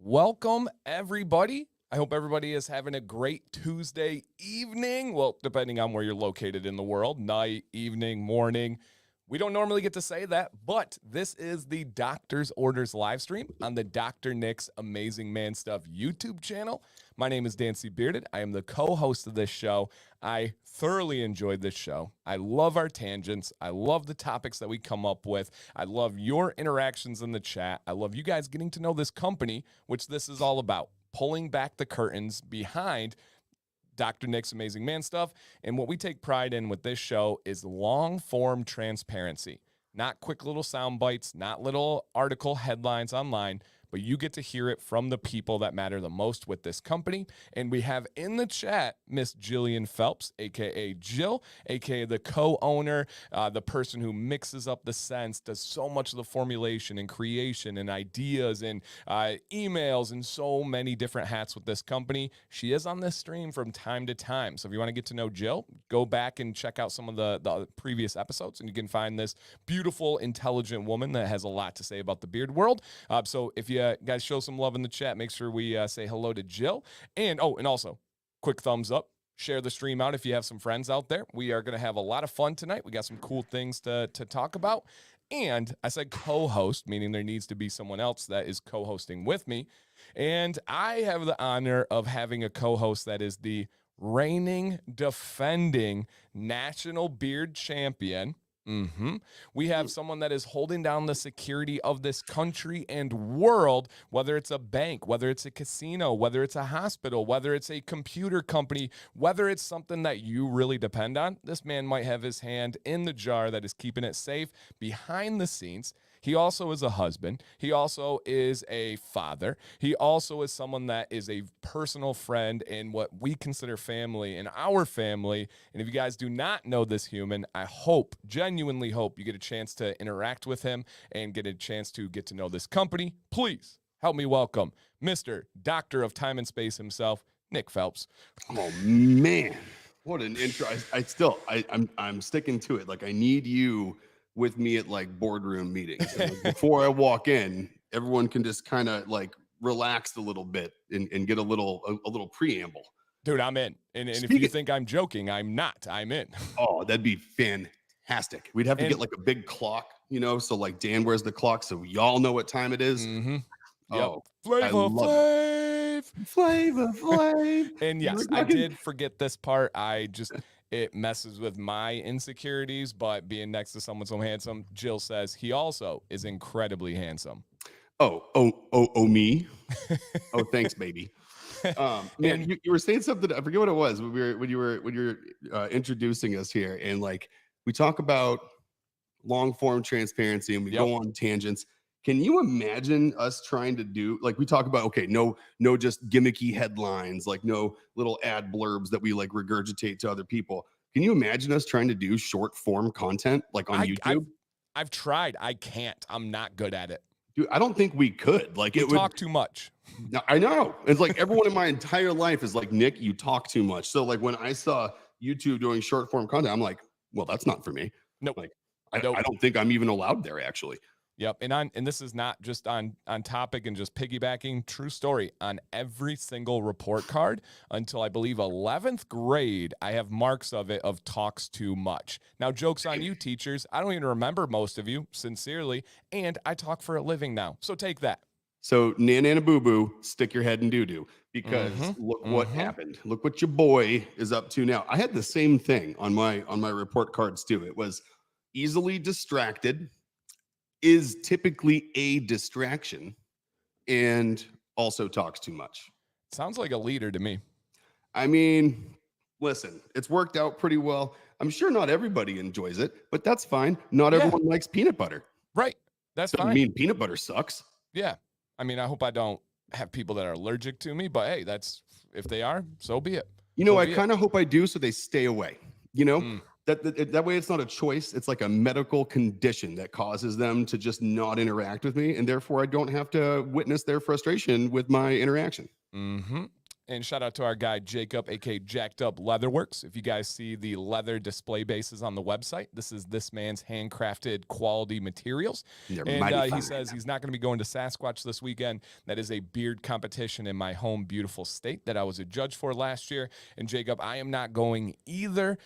Welcome, everybody. I hope everybody is having a great Tuesday evening. Well, depending on where you're located in the world, night, evening, morning. We don't normally get to say that, but this is the Doctor's Orders live stream on the Dr. Nick's Amazing Man Stuff YouTube channel. My name is Dancy Bearded. I am the co-host of this show. I thoroughly enjoyed this show. I love our tangents. I love the topics that we come up with. I love your interactions in the chat. I love you guys getting to know this company, which this is all about, pulling back the curtains behind Dr. Nick's Amazing Man Stuff. And what we take pride in with this show is long form transparency, not quick little sound bites, not little article headlines online, but you get to hear it from the people that matter the most with this company. And we have in the chat Miss Jillian Phelps, aka Jill, aka the co-owner, the person who mixes up the scents, does so much of the formulation and creation and ideas and emails and so many different hats with this company. She is on this stream from time to time. So if you want to get to know Jill, go back and check out some of the previous episodes, and you can find this beautiful, intelligent woman that has a lot to say about the beard world. So if you guys show some love in the chat, make sure we say hello to Jill. And also, quick thumbs up. Share the stream out if you have some friends out there. We are going to have a lot of fun tonight. We got some cool things to talk about. And I said co-host, meaning there needs to be someone else that is co-hosting with me. And I have the honor of having a co-host that is the reigning, defending national beard champion. We have someone that is holding down the security of this country and world, whether it's a bank, whether it's a casino, whether it's a hospital, whether it's a computer company, whether it's something that you really depend on. This man might have his hand in the jar that is keeping it safe behind the scenes. He also is a husband. He also is a father. He also is someone that is a personal friend in what we consider family, in our family. And if you guys do not know this human, I genuinely hope you get a chance to interact with him and get a chance to get to know this company. Please help me welcome Mr. Doctor of Time and Space himself, Nick Phelps. Oh man, what an intro! I'm sticking to it. Like I need you with me at like boardroom meetings. And, like, before I walk in, everyone can just kind of like relax a little bit and get a little preamble. Dude, I'm in. And if you think I'm joking, I'm not. I'm in. Oh, that'd be fantastic. We'd have to get like a big clock, so like Dan wears the clock so y'all know what time it is. Oh, Flavor Flav. And yes, I did forget this part. It messes with my insecurities, but being next to someone so handsome, Jill says he also is incredibly handsome. Oh, me? Oh, thanks, baby. Man, you were saying something. I forget what it was when you were introducing us here, and like we talk about long form transparency, and we go on tangents. Can you imagine us trying to do, like, we talk about, okay, no just gimmicky headlines, like no little ad blurbs that we like regurgitate to other people. Can you imagine us trying to do short form content like on YouTube? I've tried. I can't. I'm not good at it. Dude, I don't think we could. Like, it would talk too much. I know. It's like everyone in my entire life is like, Nick, you talk too much. So like when I saw YouTube doing short form content, I'm like, well, that's not for me. No, like I don't think I'm even allowed there actually. Yep. And this is not just on topic and just piggybacking. True story. On every single report card until I believe 11th grade, I have marks of it of talks too much. Now, joke's on you, teachers. I don't even remember most of you, sincerely. And I talk for a living now. So take that. So Nana Boo Boo, stick your head in doo-doo, because look what happened. Look what your boy is up to now. I had the same thing on my report cards too. It was easily distracted, is typically a distraction, and also talks too much. Sounds like a leader to me. I mean, listen, it's worked out pretty well. I'm sure not everybody enjoys it, but that's fine. Not everyone likes peanut butter. Right. That's Doesn't fine. mean peanut butter sucks. Yeah. I mean, I hope I don't have people that are allergic to me, but hey, if they are, so be it. I kind of hope I do, so they stay away. That way it's not a choice. It's like a medical condition that causes them to just not interact with me, and therefore I don't have to witness their frustration with my interaction. And shout out to our guy, Jacob, aka Jacked Up Leatherworks. If you guys see the leather display bases on the website, this is this man's handcrafted quality materials. They're And mighty he fine. says he's not going to be going to Sasquatch this weekend. That is a beard competition in my home, beautiful state that I was a judge for last year. And Jacob, I am not going either.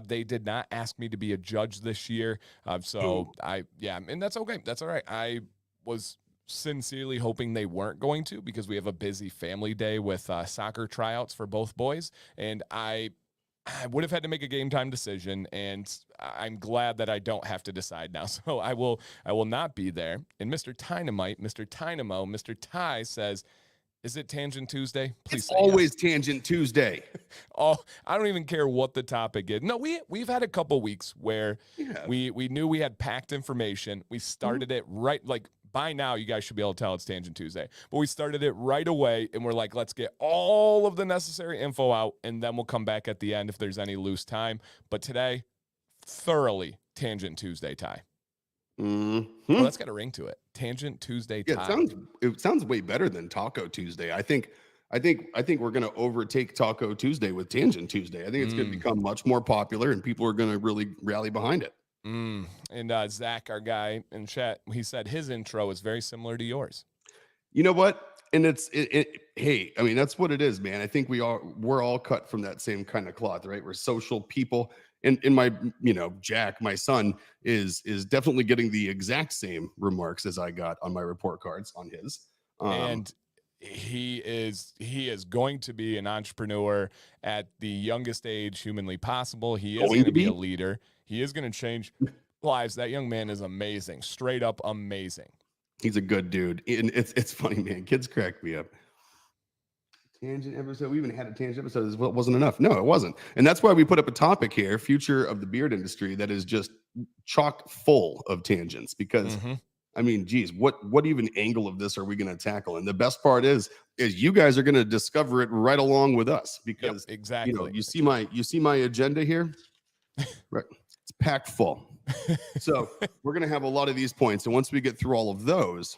They did not ask me to be a judge this year. And that's okay. That's all right. I was sincerely hoping they weren't going to, because we have a busy family day with soccer tryouts for both boys, and I would have had to make a game time decision, and I'm glad that I don't have to decide now. So I will not be there. And Mr. Tynamite, Mr. Tynamo, Mr. Ty says, is it Tangent Tuesday? Please It's say always yes. Tangent Tuesday. Oh, I don't even care what the topic is. No, we've had a couple weeks where Yeah. we knew we had packed information. We started it right, like, by now, you guys should be able to tell it's Tangent Tuesday. But we started it right away, and we're like, let's get all of the necessary info out, and then we'll come back at the end if there's any loose time. But today, thoroughly Tangent Tuesday, Ty. Mm-hmm. Well, that's got a ring to it. Tangent Tuesday, Ty. Yeah, it sounds way better than Taco Tuesday. I think we're gonna overtake Taco Tuesday with Tangent Tuesday. I think it's gonna become much more popular, and people are gonna really rally behind it. And Zach, our guy in chat, he said his intro is very similar to yours. You know what? And hey, I mean, that's what it is, man. I think we're all cut from that same kind of cloth, right? We're social people. And my, Jack, my son, is definitely getting the exact same remarks as I got on my report cards on his. And he is going to be an entrepreneur at the youngest age humanly possible. He is going to be a leader. He is going to change lives. That young man is amazing, straight up amazing. He's a good dude. And it's funny, man. Kids crack me up. Tangent episode. We even had a tangent episode. This wasn't enough. No, it wasn't. And that's why we put up a topic here, future of the beard industry, that is just chock full of tangents. Because I mean, geez, what even angle of this are we going to tackle? And the best part is you guys are going to discover it right along with us, because exactly. You see my agenda here, right? It's packed full. So we're going to have a lot of these points, and once we get through all of those,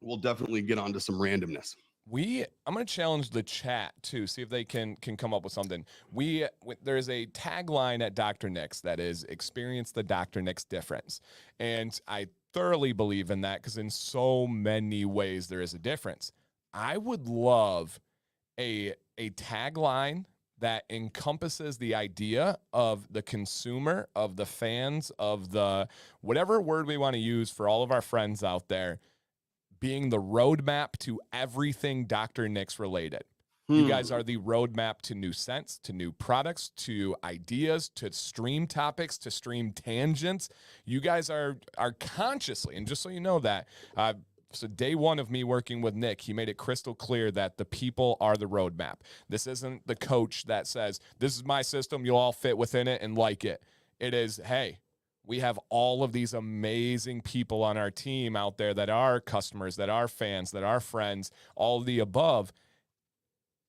we'll definitely get onto some randomness. I'm going to challenge the chat too, see if they can come up with something. There's a tagline at Dr. Nick's that is experience the Dr. Nick's difference. And I thoroughly believe in that, because in so many ways there is a difference. I would love a tagline that encompasses the idea of the consumer, of the fans, of the whatever word we want to use for all of our friends out there, being the roadmap to everything Dr. Nick's related. You guys are the roadmap to new scents, to new products, to ideas, to stream topics, to stream tangents. You guys are consciously, and just so you know that, so day one of me working with Nick, he made it crystal clear that the people are the roadmap. This isn't the coach that says, this is my system, you'll all fit within it and like it. It is, hey, we have all of these amazing people on our team out there that are customers, that are fans, that are friends, all of the above.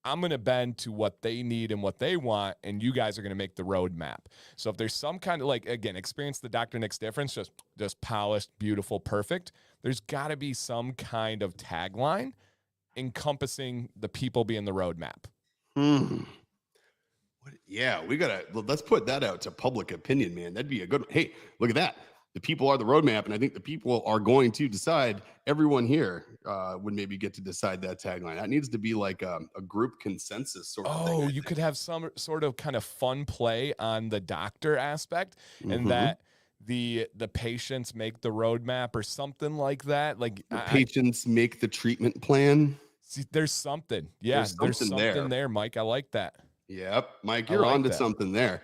I'm going to bend to what they need and what they want, and you guys are going to make the roadmap. So if there's some kind of, like, again, experience the Dr. Nick's difference, just polished, beautiful, perfect, there's got to be some kind of tagline encompassing the people being the roadmap. Yeah, let's put that out to public opinion, man. That'd be a good one. Hey, look at that. The people are the roadmap, and I think the people are going to decide. Everyone here would maybe get to decide that tagline. That needs to be like a group consensus sort of thing. Oh, you could have some sort of kind of fun play on the doctor aspect, and that the patients make the roadmap or something like that. Like patients make the treatment plan. See, there's something. Yeah, there's something there, Mike. I like that. Yep, Mike, you're onto something there.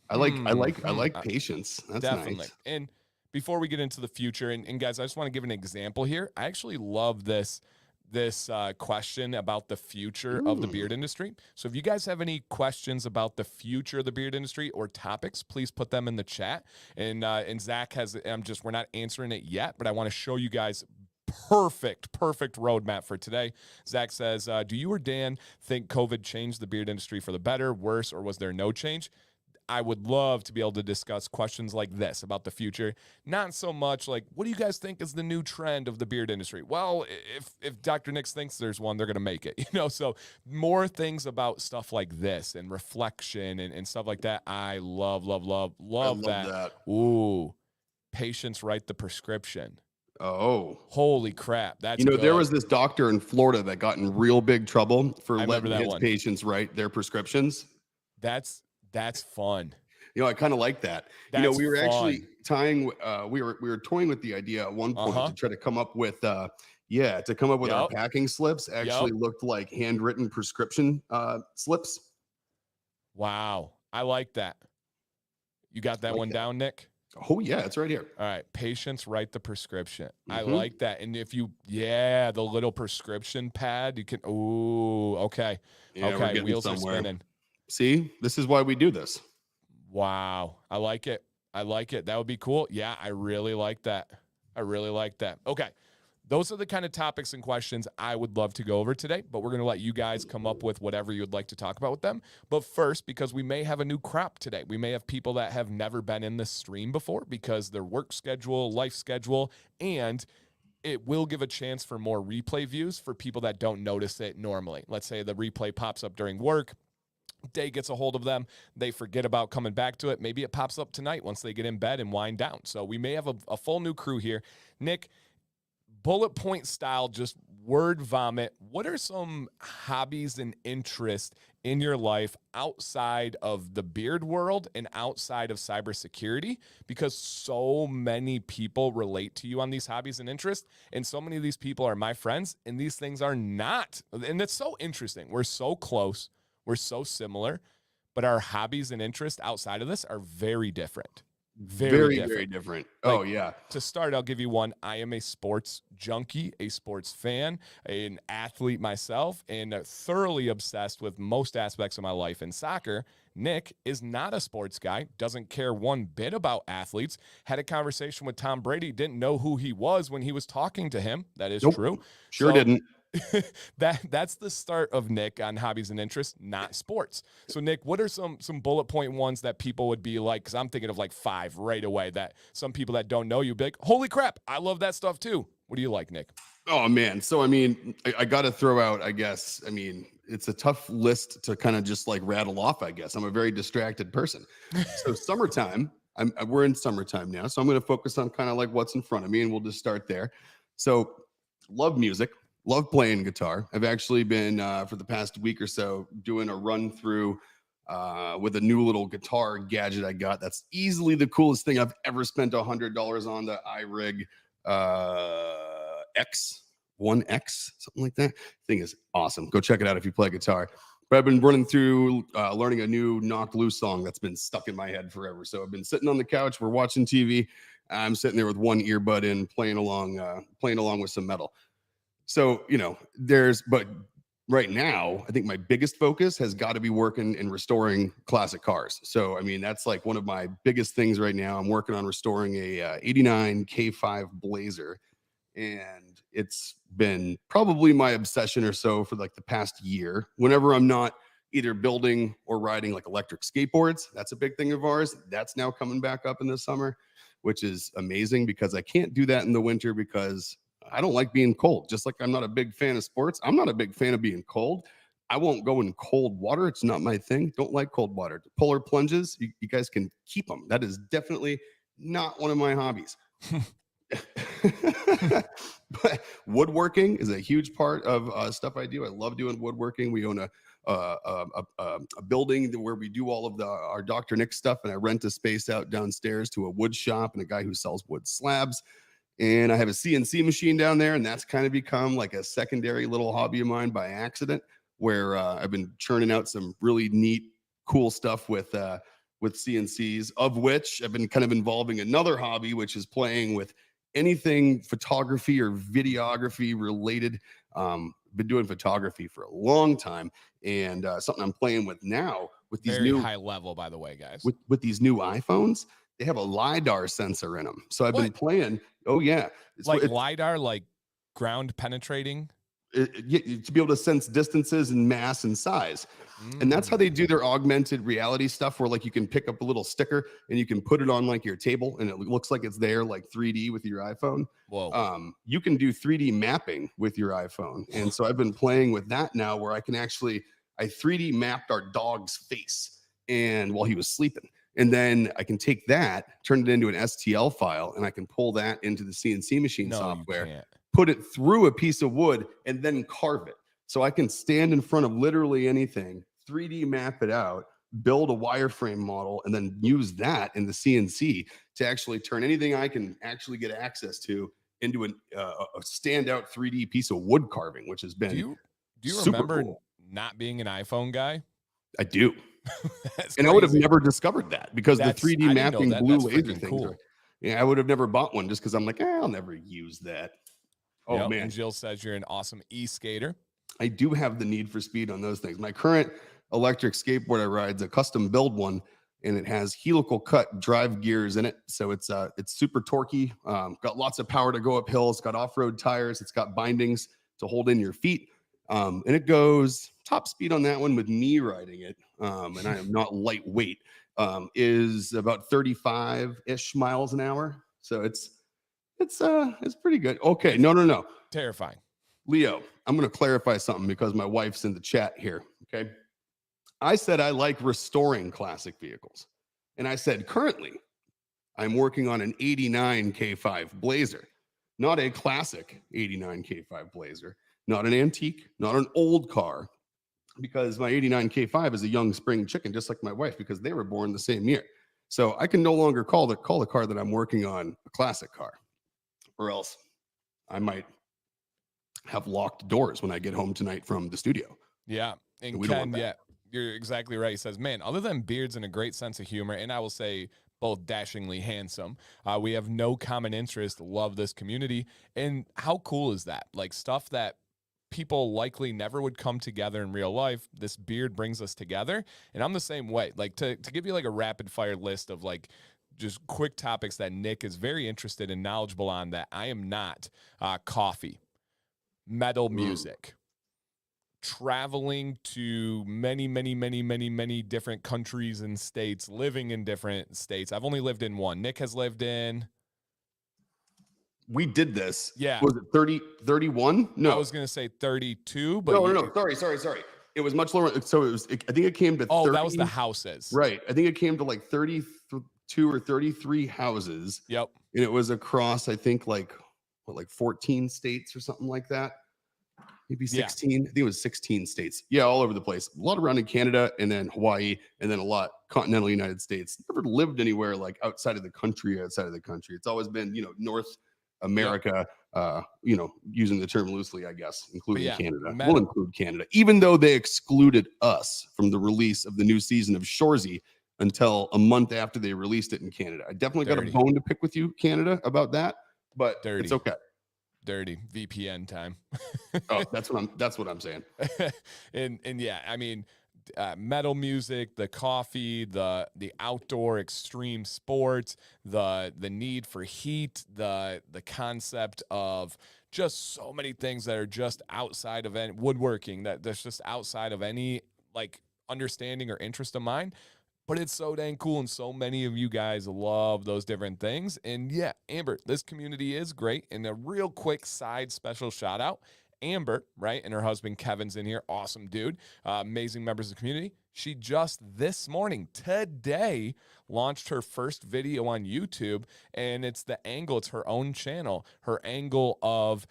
I like patience. That's definitely nice. And before we get into the future, and guys, I just want to give an example here. I actually love this question about the future of the beard industry. So if you guys have any questions about the future of the beard industry or topics, please put them in the chat. And Zach we're not answering it yet, but I want to show you guys perfect roadmap for today. Zach says, do you or Dan think COVID changed the beard industry for the better, worse, or was there no change? I would love to be able to discuss questions like this about the future. Not so much like, what do you guys think is the new trend of the beard industry? Well, if Dr. Nix thinks there's one, they're going to make it, so more things about stuff like this and reflection and stuff like that. I love I love that. that. Ooh, patients write the prescription. Oh, Holy crap. That's there was this doctor in Florida that got in real big trouble for letting his patients write their prescriptions. That's fun. I kind of like that. That's we were fun. actually tying, we were toying with the idea at one point to try to come up with, our packing slips actually looked like handwritten prescription slips. Wow. I like that. You got that one down, Nick? Oh yeah, it's right here. All right. Patients write the prescription. I like that. And if you, the little prescription pad, you can, okay. Yeah, okay. Wheels are spinning. See, this is why we do this. Wow. I like it. That would be cool. Yeah, I really like that. Okay. Those are the kind of topics and questions I would love to go over today, but we're going to let you guys come up with whatever you would like to talk about with them. But first, because we may have a new crop today, we may have people that have never been in this stream before because their work schedule, life schedule, and it will give a chance for more replay views for people that don't notice it normally. Let's say the replay pops up during work. Day gets a hold of them. They forget about coming back to it. Maybe it pops up tonight once they get in bed and wind down. So we may have a full new crew here. Nick, bullet point style, just word vomit. What are some hobbies and interests in your life outside of the beard world and outside of cybersecurity? Because so many people relate to you on these hobbies and interests, and so many of these people are my friends, and these things are not. And it's so interesting. We're so close. We're so similar, but our hobbies and interests outside of this are very different. Very different. Yeah. To start, I'll give you one. I am a sports junkie, a sports fan, an athlete myself, and thoroughly obsessed with most aspects of my life in soccer. Nick is not a sports guy, doesn't care one bit about athletes. Had a conversation with Tom Brady, didn't know who he was when he was talking to him. That is true. Sure didn't. That's the start of Nick on hobbies and interests, not sports. So Nick, what are some bullet point ones that people would be like, because I'm thinking of like 5 right away, that some people that don't know you be like, holy crap, I love that stuff too. What do you like, Nick? Oh man. So I got to throw out, it's a tough list to kind of just like rattle off, I guess. I'm a very distracted person. So summertime, we're in summertime now. So I'm going to focus on kind of like what's in front of me, and we'll just start there. So love music. Love playing guitar. I've actually been, for the past week or so, doing a run through with a new little guitar gadget I got. That's easily the coolest thing I've ever spent $100 on, the iRig X1X, something like that. Thing is awesome. Go check it out if you play guitar. But I've been running through learning a new Knocked Loose song that's been stuck in my head forever. So I've been sitting on the couch. We're watching TV. I'm sitting there with one earbud in, playing along with some metal. So, but right now, I think my biggest focus has got to be working and restoring classic cars. So, that's like one of my biggest things right now. I'm working on restoring a 89 K5 Blazer, and it's been probably my obsession or so for like the past year. Whenever I'm not either building or riding like electric skateboards, that's a big thing of ours. That's now coming back up in the summer, which is amazing because I can't do that in the winter because I don't like being cold. Just like I'm not a big fan of sports, I'm not a big fan of being cold. I won't go in cold water. It's not my thing. Don't like cold water. Polar plunges, you guys can keep them. That is definitely not one of my hobbies. But woodworking is a huge part of stuff I do. I love doing woodworking. We own a building where we do all of our Dr. Nick stuff, and I rent a space out downstairs to a wood shop and a guy who sells wood slabs. And I have a CNC machine down there, and that's kind of become like a secondary little hobby of mine by accident, where I've been churning out some really neat, cool stuff with CNCs, of which I've been kind of involving another hobby, which is playing with anything photography or videography related. Been doing photography for a long time, and something I'm playing with now with these Very new high level, by the way, guys. With these new iPhones. They have a LiDAR sensor in them. So I've been playing. Oh, yeah. It's LiDAR, like ground penetrating? to be able to sense distances and mass and size. And that's how they do their augmented reality stuff, where like you can pick up a little sticker and you can put it on like your table and it looks like it's there, like 3D with your iPhone. Whoa. You can do 3D mapping with your iPhone. And so I've been playing with that now, where I 3D mapped our dog's face and while he was sleeping. And then I can take that, turn it into an STL file, and I can pull that into the CNC machine No, software, you can't. put it through a piece of wood, and then carve it. So I can stand in front of literally anything, 3D map it out, build a wireframe model, and then use that in the CNC to actually turn anything I can actually get access to into a standout 3D piece of wood carving, which has been Do you super remember cool. not being an iPhone guy? I do. That's And I would have crazy. never discovered that because the 3D I didn't know mapping that. blue That's laser freaking things cool. are. Yeah, I would have never bought one just because I'm like, I'll never use that. Oh Yep. man, And Jill says you're an awesome e-skater. I do have the need for speed on those things. My current electric skateboard I ride is a custom build one, and it has helical cut drive gears in it, so it's super torquey. Got lots of power to go up hills. Got off-road tires. It's got bindings to hold in your feet, and it goes top speed on that one with me riding it. And I am not lightweight. Is about 35-ish miles an hour, so it's pretty good. Okay, no. Terrifying. Leo, I'm going to clarify something because my wife's in the chat here. Okay. I said I like restoring classic vehicles. And I said, currently, I'm working on an 89 K5 Blazer, not a classic 89 K5 Blazer, not an antique, not an old car, because my 89 K5 is a young spring chicken, just like my wife, because they were born the same year. So I can no longer call the car that I'm working on a classic car, or else I might have locked doors when I get home tonight from the studio. Yeah. And we don't want Ken, that. you're exactly right. He says, man, other than beards and a great sense of humor, and I will say both dashingly handsome, we have no common interest. Love this community. And how cool is that? Like stuff that people likely never would come together in real life. This beard brings us together. And I'm the same way. Like to give you like a rapid fire list of like just quick topics that Nick is very interested and knowledgeable on that I am not. Coffee, metal music, traveling to many different countries and states, living in different states. I've only lived in one. Nick has lived in. We did this. Yeah. Was it 30, 31? No. I was going to say 32, but no. Sorry. It was much lower. So I think it came to 30. That was the houses. Right. I think it came to like 32 or 33 houses. Yep. And it was across, I think, like 14 states or something like that. Maybe 16. Yeah. I think it was 16 states. Yeah, all over the place. A lot around in Canada, and then Hawaii, and then a lot continental United States. Never lived anywhere like outside of the country. It's always been, North America, using the term loosely, I guess, including Canada. We'll include Canada, even though they excluded us from the release of the new season of Shoresy until a month after they released it in Canada. I definitely got a bone to pick with you, Canada, about that, but it's okay. Dirty VPN time. That's what I'm saying. and yeah, I mean, metal music, the coffee, the outdoor extreme sports, the need for heat, the concept of just so many things that are just outside of any woodworking, that's just outside of any like understanding or interest of mine. But it's so dang cool, and so many of you guys love those different things. And yeah, Amber, this community is great. And a real quick side special shout out, Amber, right? And her husband Kevin's in here. Awesome dude. Amazing members of the community. She just this morning, today, launched her first video on YouTube, and it's her own channel, her angle of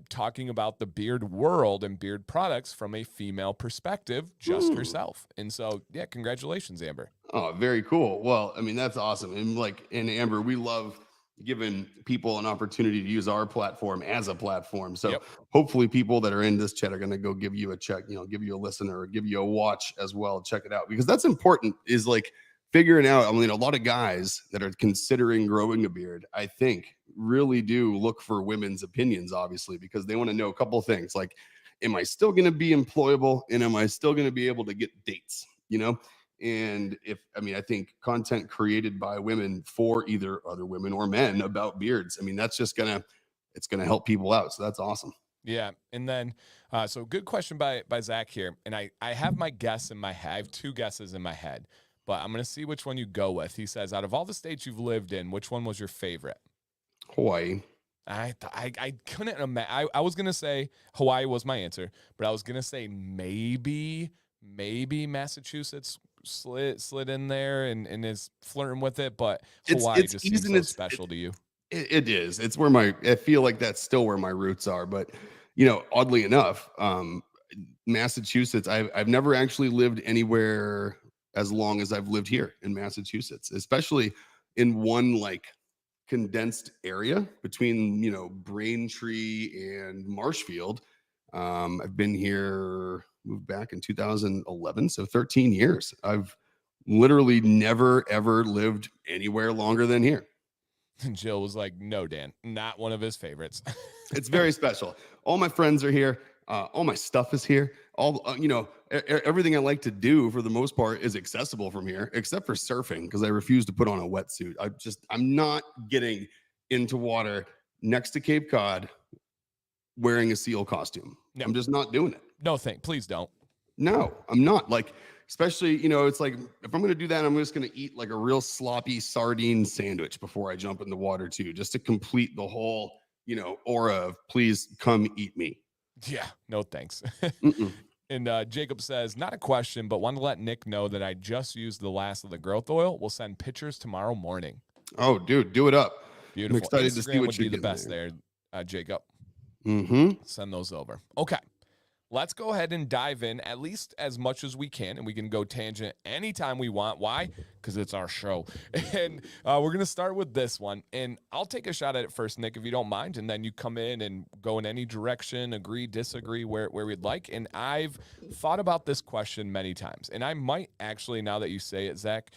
talking about the beard world and beard products from a female perspective, just herself. And so, yeah, congratulations, Amber. Oh, very cool. Well, I mean, that's awesome. And Amber, we love giving people an opportunity to use our platform as a platform. So hopefully people that are in this chat are going to go give you a check, give you a listen or give you a watch as well. Check it out, because that's important, is like figuring out. I mean, a lot of guys that are considering growing a beard, I think, really do look for women's opinions, obviously, because they want to know a couple of things like, am I still going to be employable? And am I still going to be able to get dates? And I think content created by women for either other women or men about beards, I mean, that's just it's going to help people out. So that's awesome. Yeah. And then, so good question by Zach here. And I have my guess in my head. I have two guesses in my head, but I'm going to see which one you go with. He says, out of all the states you've lived in, which one was your favorite? Hawaii. I couldn't imagine. I was going to say Hawaii was my answer, but I was going to say maybe Massachusetts slid in there and is flirting with it, but Hawaii It's just seems easy. so special to you. It is. It's where I feel like that's still where my roots are. But oddly enough, Massachusetts, I've never actually lived anywhere as long as I've lived here in Massachusetts, especially in one like condensed area between Braintree and Marshfield. I've been here, moved back in 2011, so 13 years. I've literally never ever lived anywhere longer than here. And Jill was like, no, Dan, not one of his favorites. It's very special. All my friends are here. All my stuff is here. All everything I like to do for the most part is accessible from here, except for surfing because I refuse to put on a wetsuit. I'm not getting into water next to Cape Cod wearing a seal costume. No. I'm just not doing it. No, please don't. No, I'm not. Like, especially, it's like if I'm going to do that, I'm just going to eat like a real sloppy sardine sandwich before I jump in the water too, just to complete the whole, aura of please come eat me. Yeah, no thanks. And Jacob says, not a question, but want to let Nick know that I just used the last of the growth oil. We'll send pictures tomorrow morning. Oh, dude, do it up. Beautiful. I'm excited Instagram to see what would be the best there, Jacob. Send those over. Okay. Let's go ahead and dive in at least as much as we can, and we can go tangent anytime we want. Why? Because it's our show. And we're going to start with this one, and I'll take a shot at it first, Nick, if you don't mind, and then you come in and go in any direction, agree, disagree, where we'd like. And I've thought about this question many times, and I might actually, now that you say it, Zach,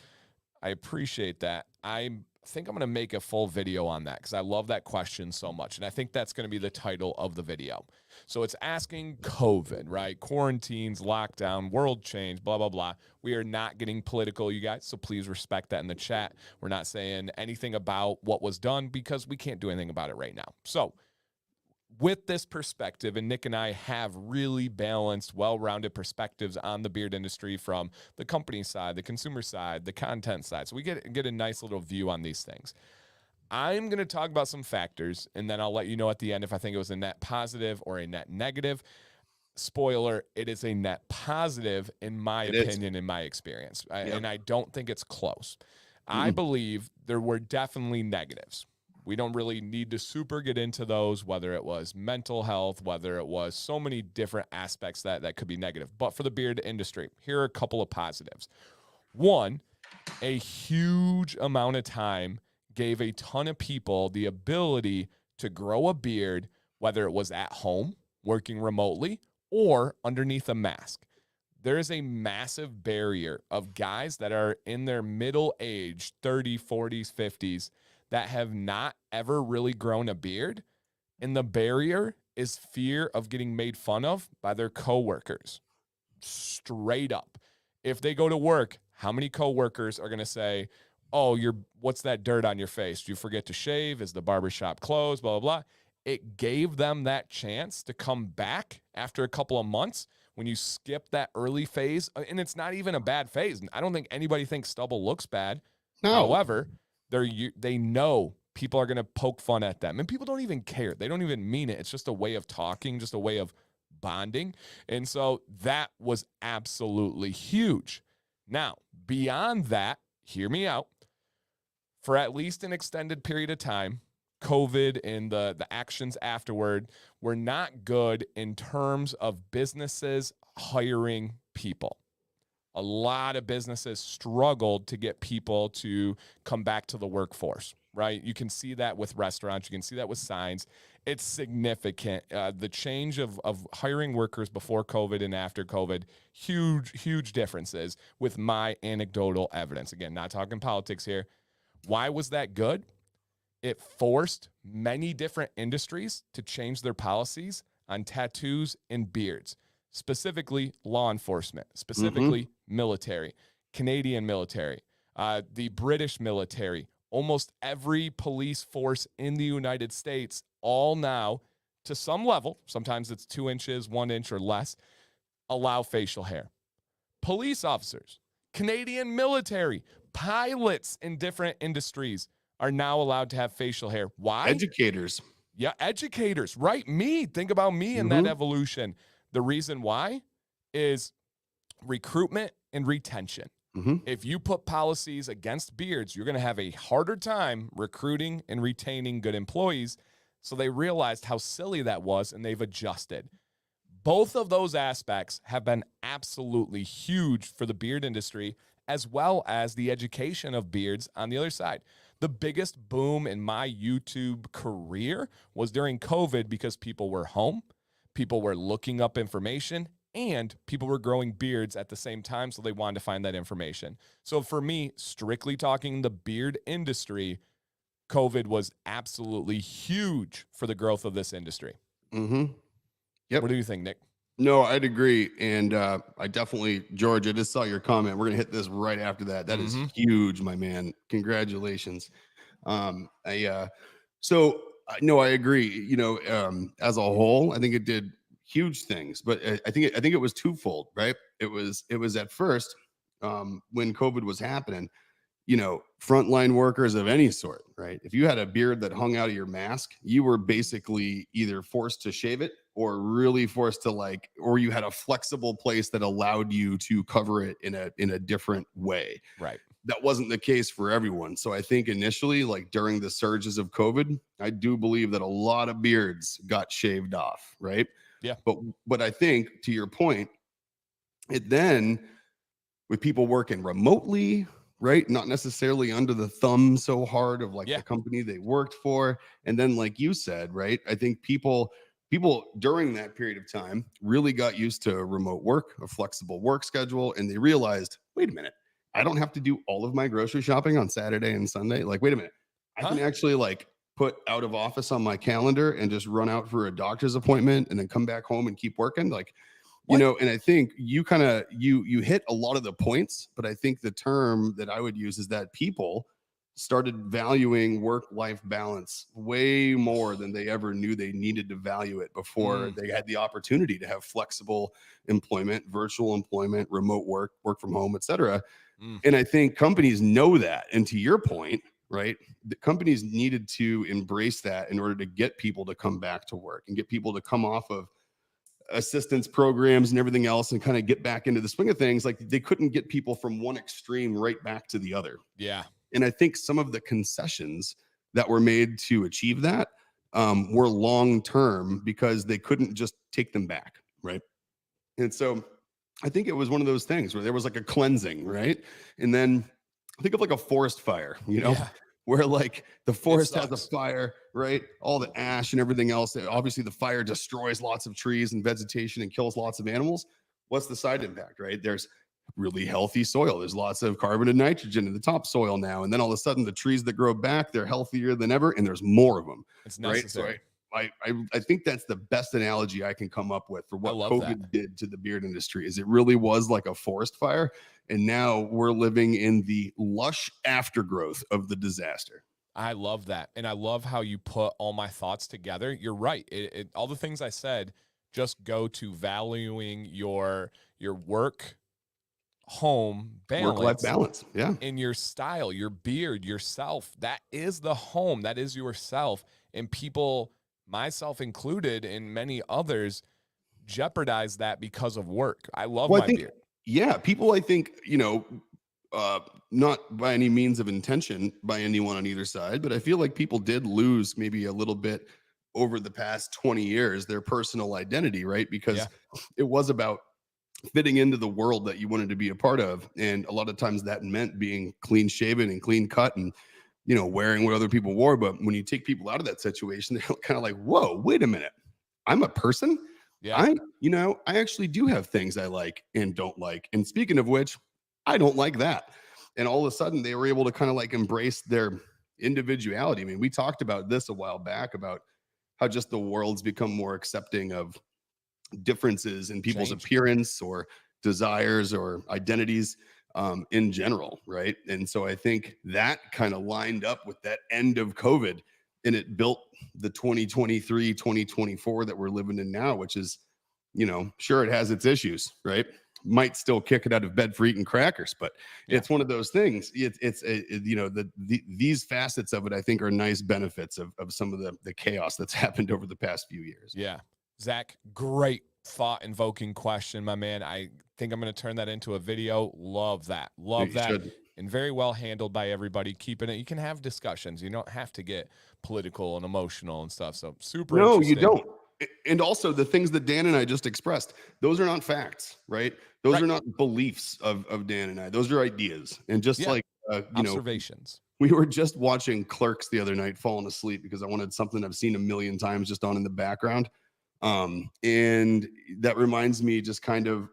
I appreciate that. I think I'm going to make a full video on that because I love that question so much. And I think that's going to be the title of the video. So it's asking COVID, right? Quarantines, lockdown, world change, blah, blah, blah. We are not getting political, you guys. So please respect that in the chat. We're not saying anything about what was done because we can't do anything about it right now. So with this perspective, and Nick and I have really balanced, well-rounded perspectives on the beard industry from the company side, the consumer side, the content side. So we get a nice little view on these things. I'm going to talk about some factors, and then I'll let you know at the end if I think it was a net positive or a net negative. Spoiler, it is a net positive in my opinion, in my experience. And I don't think it's close. I believe there were definitely negatives. We don't really need to super get into those, whether it was mental health, whether it was so many different aspects that could be negative. But for the beard industry, here are a couple of positives. One, a huge amount of time gave a ton of people the ability to grow a beard, whether it was at home, working remotely, or underneath a mask. There is a massive barrier of guys that are in their middle age, 30s, 40s, 50s, that have not ever really grown a beard. And the barrier is fear of getting made fun of by their coworkers. Straight up. If they go to work, how many coworkers are going to say, oh, what's that dirt on your face? Do you forget to shave? Is the barbershop closed? Blah, blah, blah. It gave them that chance to come back after a couple of months when you skip that early phase. And it's not even a bad phase. I don't think anybody thinks stubble looks bad. No. However, they know people are going to poke fun at them. And people don't even care. They don't even mean it. It's just a way of talking, just a way of bonding. And so that was absolutely huge. Now, beyond that, hear me out. For at least an extended period of time, COVID and the actions afterward were not good in terms of businesses hiring people. A lot of businesses struggled to get people to come back to the workforce, right? You can see that with restaurants. You can see that with signs. It's significant. The change of hiring workers before COVID and after COVID, huge differences with my anecdotal evidence. Again, not talking politics here. Why was that good? It forced many different industries to change their policies on tattoos and beards, specifically law enforcement, specifically military, Canadian military, the British military, almost every police force in the United States, all now to some level, sometimes it's 2 inches, 1 inch or less, allow facial hair. Police officers, Canadian military, pilots in different industries are now allowed to have facial hair. Why? Educators. Yeah, educators, right? Me, think about me in that evolution. The reason why is recruitment and retention. If you put policies against beards, you're going to have a harder time recruiting and retaining good employees. So they realized how silly that was, and they've adjusted. Both of those aspects have been absolutely huge for the beard industry, as well as the education of beards on the other side. The biggest boom in my YouTube career was during COVID because people were home, people were looking up information, and people were growing beards at the same time, so they wanted to find that information. So for me, strictly talking the beard industry, COVID was absolutely huge for the growth of this industry. Yep. What do you think, Nick? No, I'd agree. And I definitely, George, I just saw your comment. We're going to hit this right after that. That is huge, my man. Congratulations. No, I agree. You know, as a whole, I think it did huge things, but I think it was twofold, right? It was at first, when COVID was happening, you know, frontline workers of any sort, right? If you had a beard that hung out of your mask, you were basically either forced to shave it or really forced to or you had a flexible place that allowed you to cover it in a different way. Right. That wasn't the case for everyone. So I think initially, like during the surges of COVID, I do believe that a lot of beards got shaved off, right? Yeah. But I think, to your point, it then, with people working remotely, right? Not necessarily under the thumb so hard of the company they worked for. And then, like you said, right? I think people during that period of time really got used to remote work, a flexible work schedule, and they realized, wait a minute, I don't have to do all of my grocery shopping on Saturday and Sunday. Like, wait a minute, I can actually put out of office on my calendar and just run out for a doctor's appointment and then come back home and keep working. You know, and I think you kind of you hit a lot of the points, but I think the term that I would use is that people started valuing work-life balance way more than they ever knew they needed to value it before they had the opportunity to have flexible employment, virtual employment, remote work from home, etc. And I think companies know that. And to your point, right, the companies needed to embrace that in order to get people to come back to work and get people to come off of assistance programs and everything else and kind of get back into the swing of things. Like, they couldn't get people from one extreme right back to the other. Yeah. And I think some of the concessions that were made to achieve that were long term because they couldn't just take them back, right? And so I think it was one of those things where there was like a cleansing, right? And then think of like a forest fire, you know, where the forest has a fire, right? All the ash and everything else. Obviously, the fire destroys lots of trees and vegetation and kills lots of animals. What's the side impact, right? There's really healthy soil. There's lots of carbon and nitrogen in the topsoil now. And then all of a sudden, the trees that grow back, they're healthier than ever, and there's more of them. It's necessary. Right? So I think that's the best analogy I can come up with for what COVID did to the beard industry. Is it really was like a forest fire, and now we're living in the lush aftergrowth of the disaster. I love that, and I love how you put all my thoughts together. You're right. All the things I said just go to valuing your work home balance, work-life balance, in your style, your beard, yourself. That is the home. That is yourself, and people, myself included, and many others, jeopardize that because of work. I love my beard. Yeah, people, I think, you know, not by any means of intention by anyone on either side, but I feel like people did lose maybe a little bit over the past 20 years their personal identity, right? Because it was about fitting into the world that you wanted to be a part of, and a lot of times that meant being clean shaven and clean cut and, you know, wearing what other people wore. But when you take people out of that situation, they're kind of like, whoa, wait a minute, I'm a person. I actually do have things I like and don't like. And speaking of which, I don't like that. And all of a sudden they were able to kind of embrace their individuality. I mean, we talked about this a while back about how just the world's become more accepting of differences in people's appearance or desires or identities in general, right? And so I think that kind of lined up with that end of COVID and it built the 2023, 2024 that we're living in now, which is, sure, it has its issues, right? Might still kick it out of bed for eating crackers, but Yeah. it's one of those things. These facets of it, I think, are nice benefits of some of the chaos that's happened over the past few years. Yeah. Zach, great thought invoking question, my man. I think I'm going to turn that into a video. Love that. Love that. Should. And very well handled by everybody. Keeping it. You can have discussions. You don't have to get political and emotional and stuff. So super No, interesting. you don't. And also the things that Dan and I just expressed, those are not facts, right? Those are not beliefs of Dan and I. Those are ideas. And just like, observations. We were just watching Clerks the other night, falling asleep because I wanted something I've seen a million times just on in the background. And that reminds me just kind of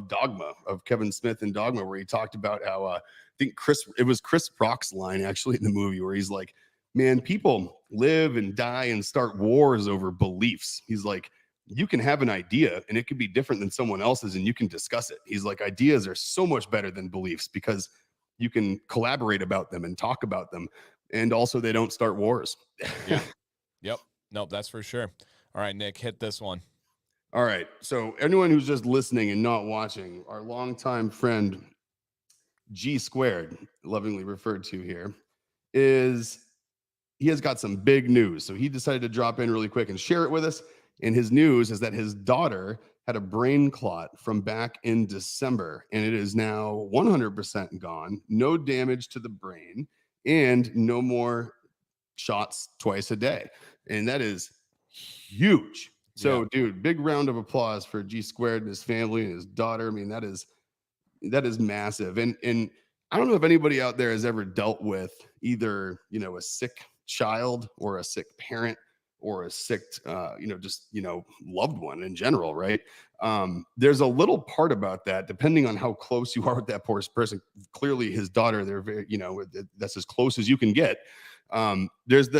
Dogma, of Kevin Smith in Dogma, where he talked about how I think it was Chris Rock's line actually in the movie where he's like, man, people live and die and start wars over beliefs. He's like, you can have an idea and it could be different than someone else's and you can discuss it. He's like, ideas are so much better than beliefs because you can collaborate about them and talk about them. And also they don't start wars. Yeah. Yep. Nope, that's for sure. All right, Nick, hit this one. All right. So anyone who's just listening and not watching, our longtime friend G Squared, lovingly referred to here, he has got some big news. So he decided to drop in really quick and share it with us. And his news is that his daughter had a brain clot from back in December, and it is now 100% gone, no damage to the brain, and no more shots twice a day. And that is huge. So, dude, big round of applause for G Squared and his family and his daughter. I mean, that is massive. And I don't know if anybody out there has ever dealt with either, a sick child or a sick parent or a sick, loved one in general, right? There's a little part about that, depending on how close you are with that poor person. Clearly, his daughter, they're very, that's as close as you can get. There's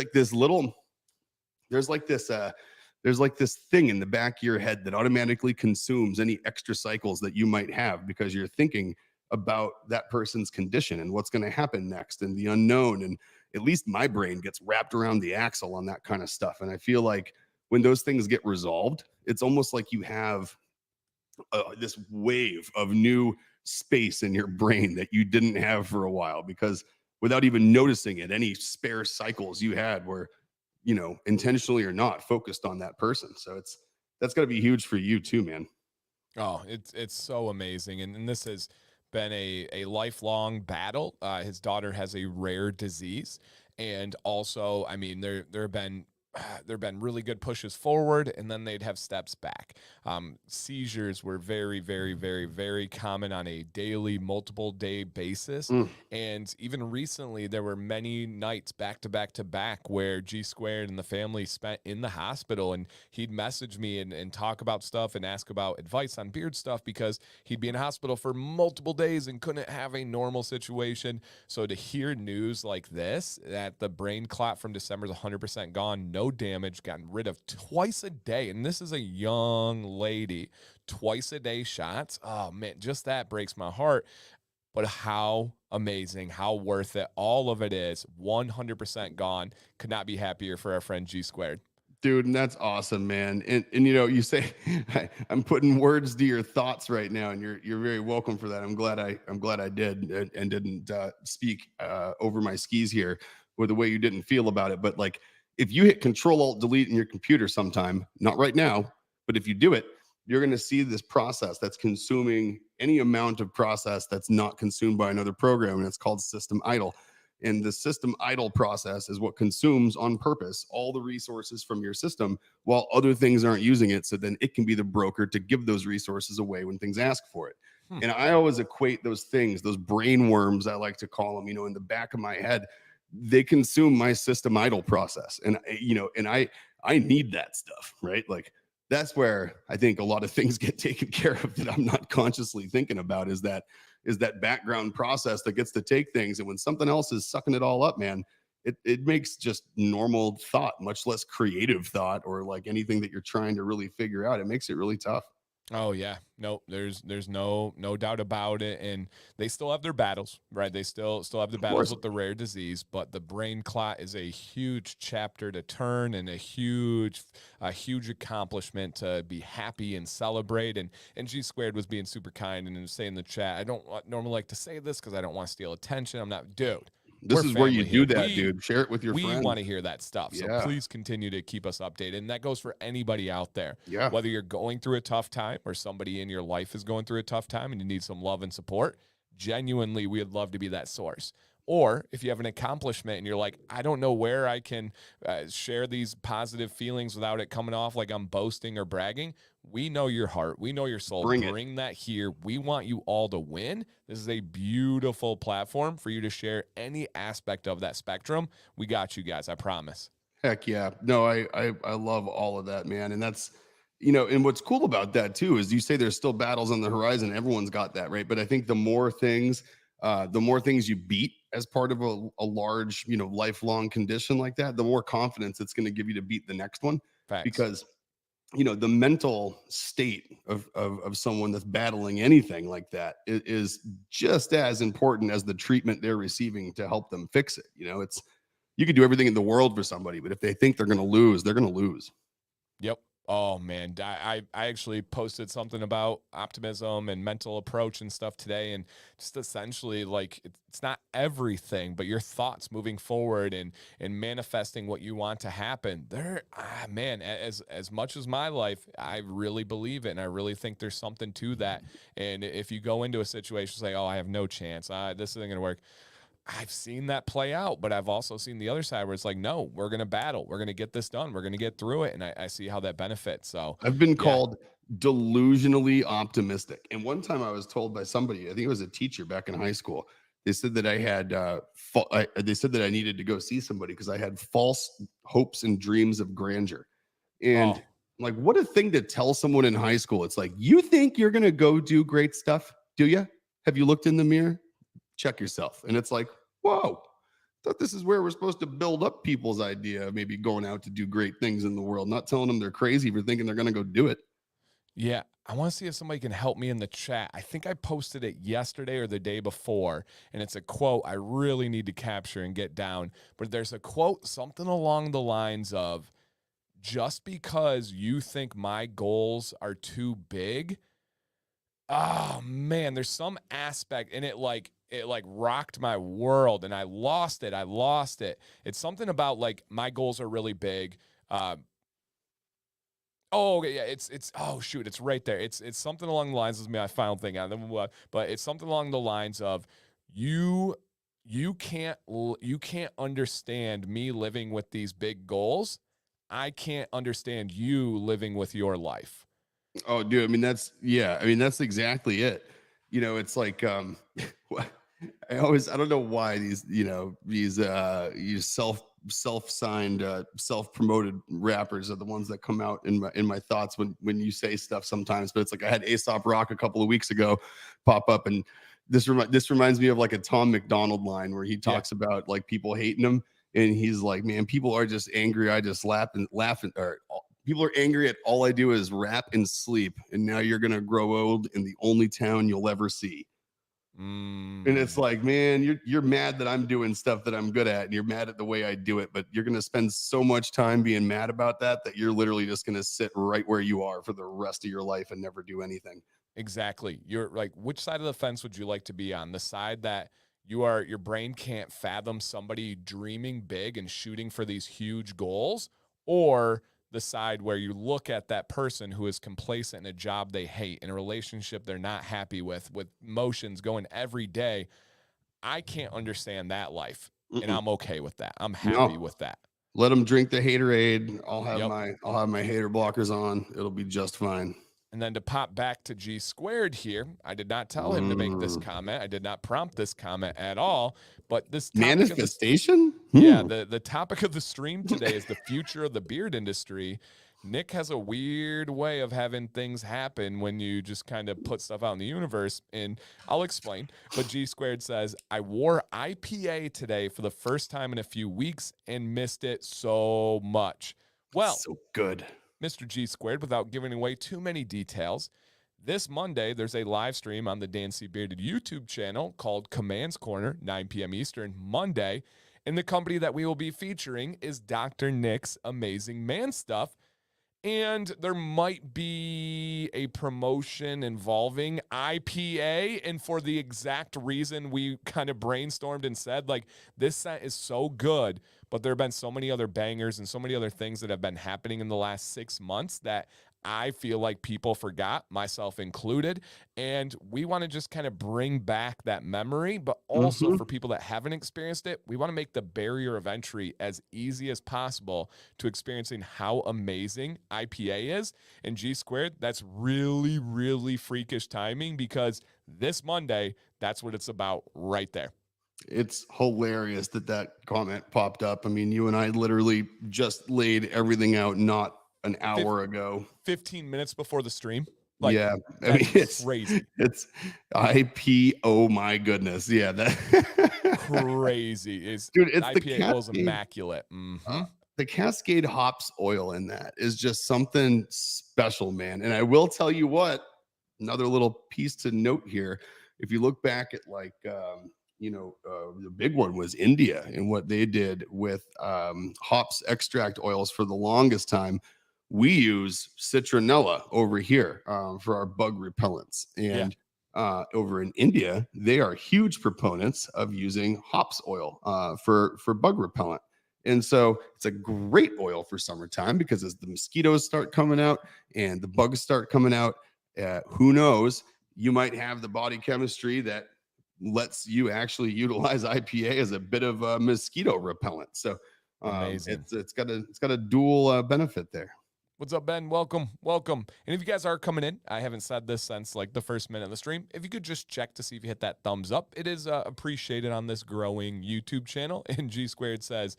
like this thing in the back of your head that automatically consumes any extra cycles that you might have because you're thinking about that person's condition and what's going to happen next and the unknown. And at least my brain gets wrapped around the axle on that kind of stuff. And I feel like when those things get resolved, it's almost like you have this wave of new space in your brain that you didn't have for a while, because without even noticing it, any spare cycles you had were, intentionally or not, focused on that person. So that's got to be huge for you too, man. Oh, it's so amazing. And this has been a lifelong battle. His daughter has a rare disease. And also, I mean, there have been really good pushes forward, and then they'd have steps back. Seizures were very, very, very, very common on a daily, multiple day basis. And even recently, there were many nights back to back to back where G Squared and the family spent in the hospital, and he'd message me and talk about stuff and ask about advice on beard stuff because he'd be in hospital for multiple days and couldn't have a normal situation. So to hear news like this, that the brain clot from December is 100% gone, no damage, gotten rid of twice a day, and this is a young lady, twice a day shots. Oh man, just that breaks my heart. But how amazing, how worth it all of it is. 100% gone. Could not be happier for our friend G Squared. Dude, and that's awesome, man. And you say I'm putting words to your thoughts right now, and you're very welcome for that. I'm glad I did and didn't speak over my skis here with the way you didn't feel about it. But like, if you hit Control-Alt-Delete in your computer sometime, not right now, but if you do it, you're going to see this process that's consuming any amount of process that's not consumed by another program, and it's called system idle. And the system idle process is what consumes on purpose all the resources from your system while other things aren't using it. So then it can be the broker to give those resources away when things ask for it. And I always equate those things, those brain worms, I like to call them, in the back of my head, they consume my system idle process. And, I need that stuff, right? Like, that's where I think a lot of things get taken care of that I'm not consciously thinking about, is that background process that gets to take things. And when something else is sucking it all up, man, it makes just normal thought, much less creative thought or like anything that you're trying to really figure out. It makes it really tough. Oh yeah, no, there's no doubt about it, and they still have their battles, right? They still have the Of battles course. with the rare disease, but the brain clot is a huge chapter to turn and a huge accomplishment to be happy and celebrate. And G Squared was being super kind and saying in the chat, I don't normally like to say this because I don't want to steal attention. I'm not, dude. This We're is where you family here. do that, We dude. Share it with your we friends. want to hear that stuff. So Yeah. please continue to keep us updated. And that goes for anybody out there. Yeah. Whether you're going through a tough time or somebody in your life is going through a tough time and you need some love and support, genuinely, we would love to be that source. Or if you have an accomplishment and you're like, I don't know where I can share these positive feelings without it coming off like I'm boasting or bragging, we know your heart. We know your soul. Bring it. Bring that here. We want you all to win. This is a beautiful platform for you to share any aspect of that spectrum. We got you guys. I promise. Heck yeah. No, I love all of that, man. And that's, and what's cool about that too is you say there's still battles on the horizon. Everyone's got that, right? But I think the more things you beat as part of a large, lifelong condition like that, the more confidence it's going to give you to beat the next one. Facts. Because the mental state of someone that's battling anything like that is just as important as the treatment they're receiving to help them fix it. It's you could do everything in the world for somebody, but if they think they're going to lose, they're going to lose. Yep. Oh man, I actually posted something about optimism and mental approach and stuff today, and just essentially like it's not everything, but your thoughts moving forward and manifesting what you want to happen. Man, as much as my life, I really believe it, and I really think there's something to that. And if you go into a situation say, oh, I have no chance, this isn't gonna work. I've seen that play out, but I've also seen the other side where it's like, no, we're going to battle. We're going to get this done. We're going to get through it. And I see how that benefits. So, I've been yeah. called delusionally optimistic. And one time I was told by somebody, I think it was a teacher back in high school, they said that I had, they said that I needed to go see somebody because I had false hopes and dreams of grandeur. And Oh, like, what a thing to tell someone in high school. It's like, you think you're going to go do great stuff? Do you? Have you looked in the mirror? Check yourself. And it's like, whoa, thought this is where we're supposed to build up people's idea of maybe going out to do great things in the world, not telling them they're crazy for thinking they're going to go do it. yeah. I want to see if somebody can help me in the chat. I think I posted it yesterday or the day before, and it's a quote I really need to capture and get down. But there's a quote, something along the lines of, just because you think my goals are too big, oh man, there's some aspect and it like rocked my world and I lost it. It's something about like my goals are really big. Oh okay, yeah, it's oh shoot, it's right there. It's something along the lines of my final thing on them, but it's something along the lines of you you can't understand me living with these big goals. I can't understand you living with your life. Oh, dude, I mean, yeah, I mean, that's exactly it. It's like, I don't know why these self-signed, self-promoted rappers are the ones that come out in my thoughts when you say stuff sometimes. But it's like I had Aesop Rock a couple of weeks ago pop up, and this reminds me of like a Tom McDonald line where he Yeah. talks about like people hating him, and he's like, man, people are just angry. I just laugh, or people are angry at all I do is rap and sleep, and now you're gonna grow old in the only town you'll ever see. And it's Mm. like, man, you're mad that I'm doing stuff that I'm good at, and you're mad at the way I do it, but you're gonna spend so much time being mad about that you're literally just gonna sit right where you are for the rest of your life and never do anything. Exactly. You're like, which side of the fence would you like to be on? The side that your brain can't fathom somebody dreaming big and shooting for these huge goals, or the side where you look at that person who is complacent in a job they hate, in a relationship they're not happy with motions going every day. I can't understand that life, and Mm-mm. I'm okay with that. I'm happy No, with that. let them drink the haterade. Yep. I'll have my hater blockers on. It'll be just fine. And then to pop back to G Squared here, I did not tell him to make this Mm. comment. I did not prompt this comment at all. But this topic of this, Manifestation. yeah, the topic of the stream today is the future of the beard industry. Nick has a weird way of having things happen when you just kind of put stuff out in the universe. And I'll explain. But G Squared says, I wore IPA today for the first time in a few weeks and missed it so much. Well, So good. Mr. G Squared, without giving away too many details, This Monday, there's a live stream on the Dan C. Bearded YouTube channel called Commands Corner, 9 p.m. Eastern, Monday. And the company that we will be featuring is Dr. Nick's Amazing Man Stuff. And there might be a promotion involving IPA. And for the exact reason we kind of brainstormed and said, like, this scent is so good, but there have been so many other bangers and so many other things that have been happening in the last 6 months that I feel like people forgot, myself included. And we want to just kind of bring back that memory, but also for people that haven't experienced it, we want to make the barrier of entry as easy as possible to experiencing how amazing IPA is. And G Squared, that's really, really freakish timing, because this Monday, that's what it's about right there. It's hilarious that comment popped up. I mean, you and I literally just laid everything out not an hour ago. 15 minutes before the stream. Like, yeah, I mean, it's crazy. It's IP. Oh my goodness. Yeah, that crazy is, dude. It's IPA the oil's immaculate. The Cascade hops oil in that is just something special, man. And I will tell you what, another little piece to note here. If you look back at like, the big one was India and what they did with hops extract oils for the longest time. We use citronella over here for our bug repellents. And over in India, they are huge proponents of using hops oil for bug repellent. And so it's a great oil for summertime, because as the mosquitoes start coming out and the bugs start coming out, who knows, you might have the body chemistry that lets you actually utilize IPA as a bit of a mosquito repellent. So it's got a dual benefit there. What's up, Ben? Welcome. And if you guys are coming in, I haven't said this since like the first minute of the stream. If you could just check to see if you hit that thumbs up, it is appreciated on this growing YouTube channel. And G Squared says,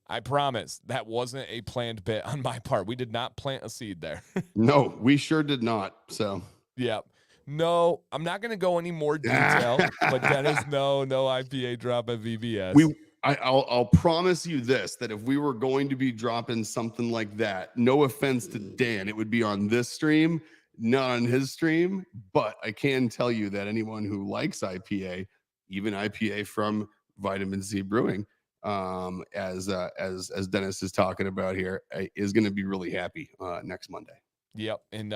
I promise that wasn't a planned bit on my part. We did not plant a seed there. No, we sure did not. So, yeah. No, I'm not going to go any more detail, but Dennis, no IPA drop at VBS. I'll promise you this, that if we were going to be dropping something like that, no offense to Dan, it would be on this stream, not on his stream. But I can tell you that anyone who likes IPA, even IPA from Vitamin C Brewing, as Dennis is talking about here, is going to be really happy next Monday. Yep. And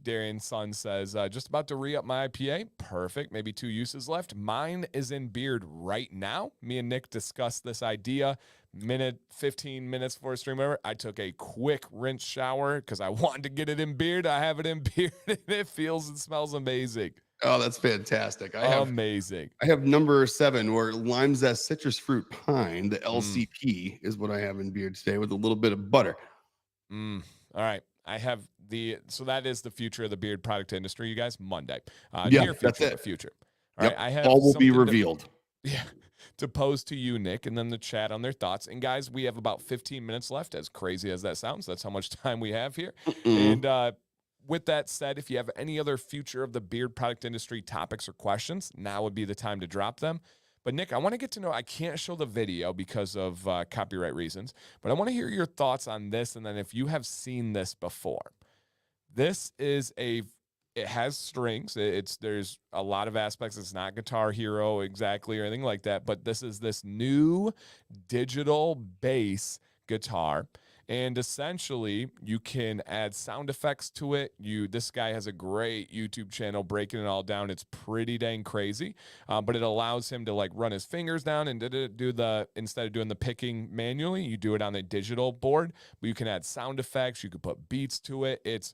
Darian's son says, just about to re-up my IPA. Perfect. Maybe 2 uses left. Mine is in beard right now. Me and Nick discussed this idea 15 minutes before stream over. I took a quick rinse shower because I wanted to get it in beard. I have it in beard and it feels and smells amazing. Oh, that's fantastic. Amazing. I have number 7, or lime zest citrus fruit pine. The LCP is what I have in beard today, with a little bit of butter. All right. I have so that is the future of the beard product industry, you guys. Monday. Near future, that's it. The future. All right. I have all will be revealed. To pose to you, Nick, and then the chat on their thoughts. And guys, we have about 15 minutes left, as crazy as that sounds. That's how much time we have here. And with that said, if you have any other future of the beard product industry topics or questions, now would be the time to drop them. But Nick, I want to get to know, I can't show the video because of copyright reasons, but I want to hear your thoughts on this. And then if you have seen this before, this is it has strings. There's a lot of aspects. It's not Guitar Hero exactly or anything like that, but this is this new digital bass guitar. And essentially, you can add sound effects to it. This guy has a great YouTube channel breaking it all down. It's pretty dang crazy, but it allows him to like run his fingers down and instead of doing the picking manually, you do it on a digital board. But you can add sound effects. You could put beats to it.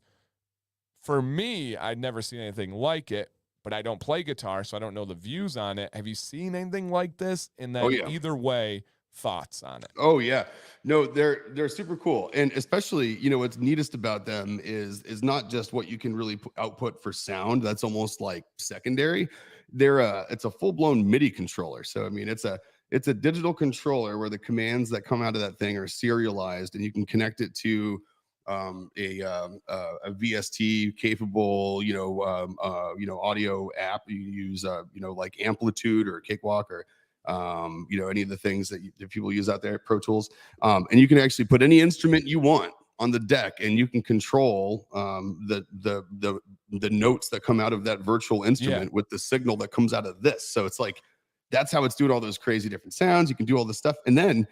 For me, I'd never seen anything like it, but I don't play guitar, so I don't know the views on it. Have you seen anything like this? And then either way, thoughts on it? Oh yeah, no, they're super cool, and especially what's neatest about them is not just what you can really output for sound. That's almost like secondary. It's a full blown MIDI controller. So I mean, it's a digital controller where the commands that come out of that thing are serialized, and you can connect it to a VST capable audio app. You use like Amplitude or Cakewalk or any of the things that people use out there, Pro Tools, and you can actually put any instrument you want on the deck, and you can control the the notes that come out of that virtual instrument with the signal that comes out of this. So it's like that's how it's doing all those crazy different sounds. You can do all this stuff, and then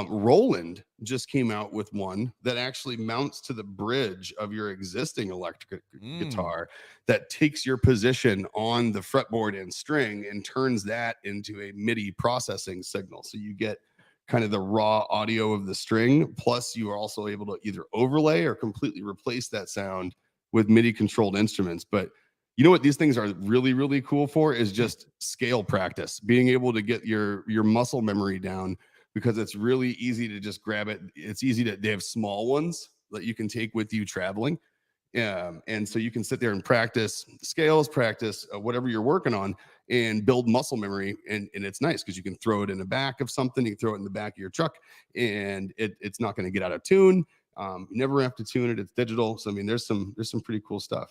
Roland just came out with one that actually mounts to the bridge of your existing electric guitar that takes your position on the fretboard and string and turns that into a MIDI processing signal. So you get kind of the raw audio of the string, plus you are also able to either overlay or completely replace that sound with MIDI controlled instruments. But you know what these things are really, really cool for is just scale practice, being able to get your muscle memory down, because it's really easy to just grab it. It's easy to, they have small ones that you can take with you traveling. And so you can sit there and practice scales, practice whatever you're working on, and build muscle memory. And it's nice because you can throw it in the back of something, you can throw it in the back of your truck, and it's not going to get out of tune. You never have to tune it. It's digital. So I mean, there's some pretty cool stuff.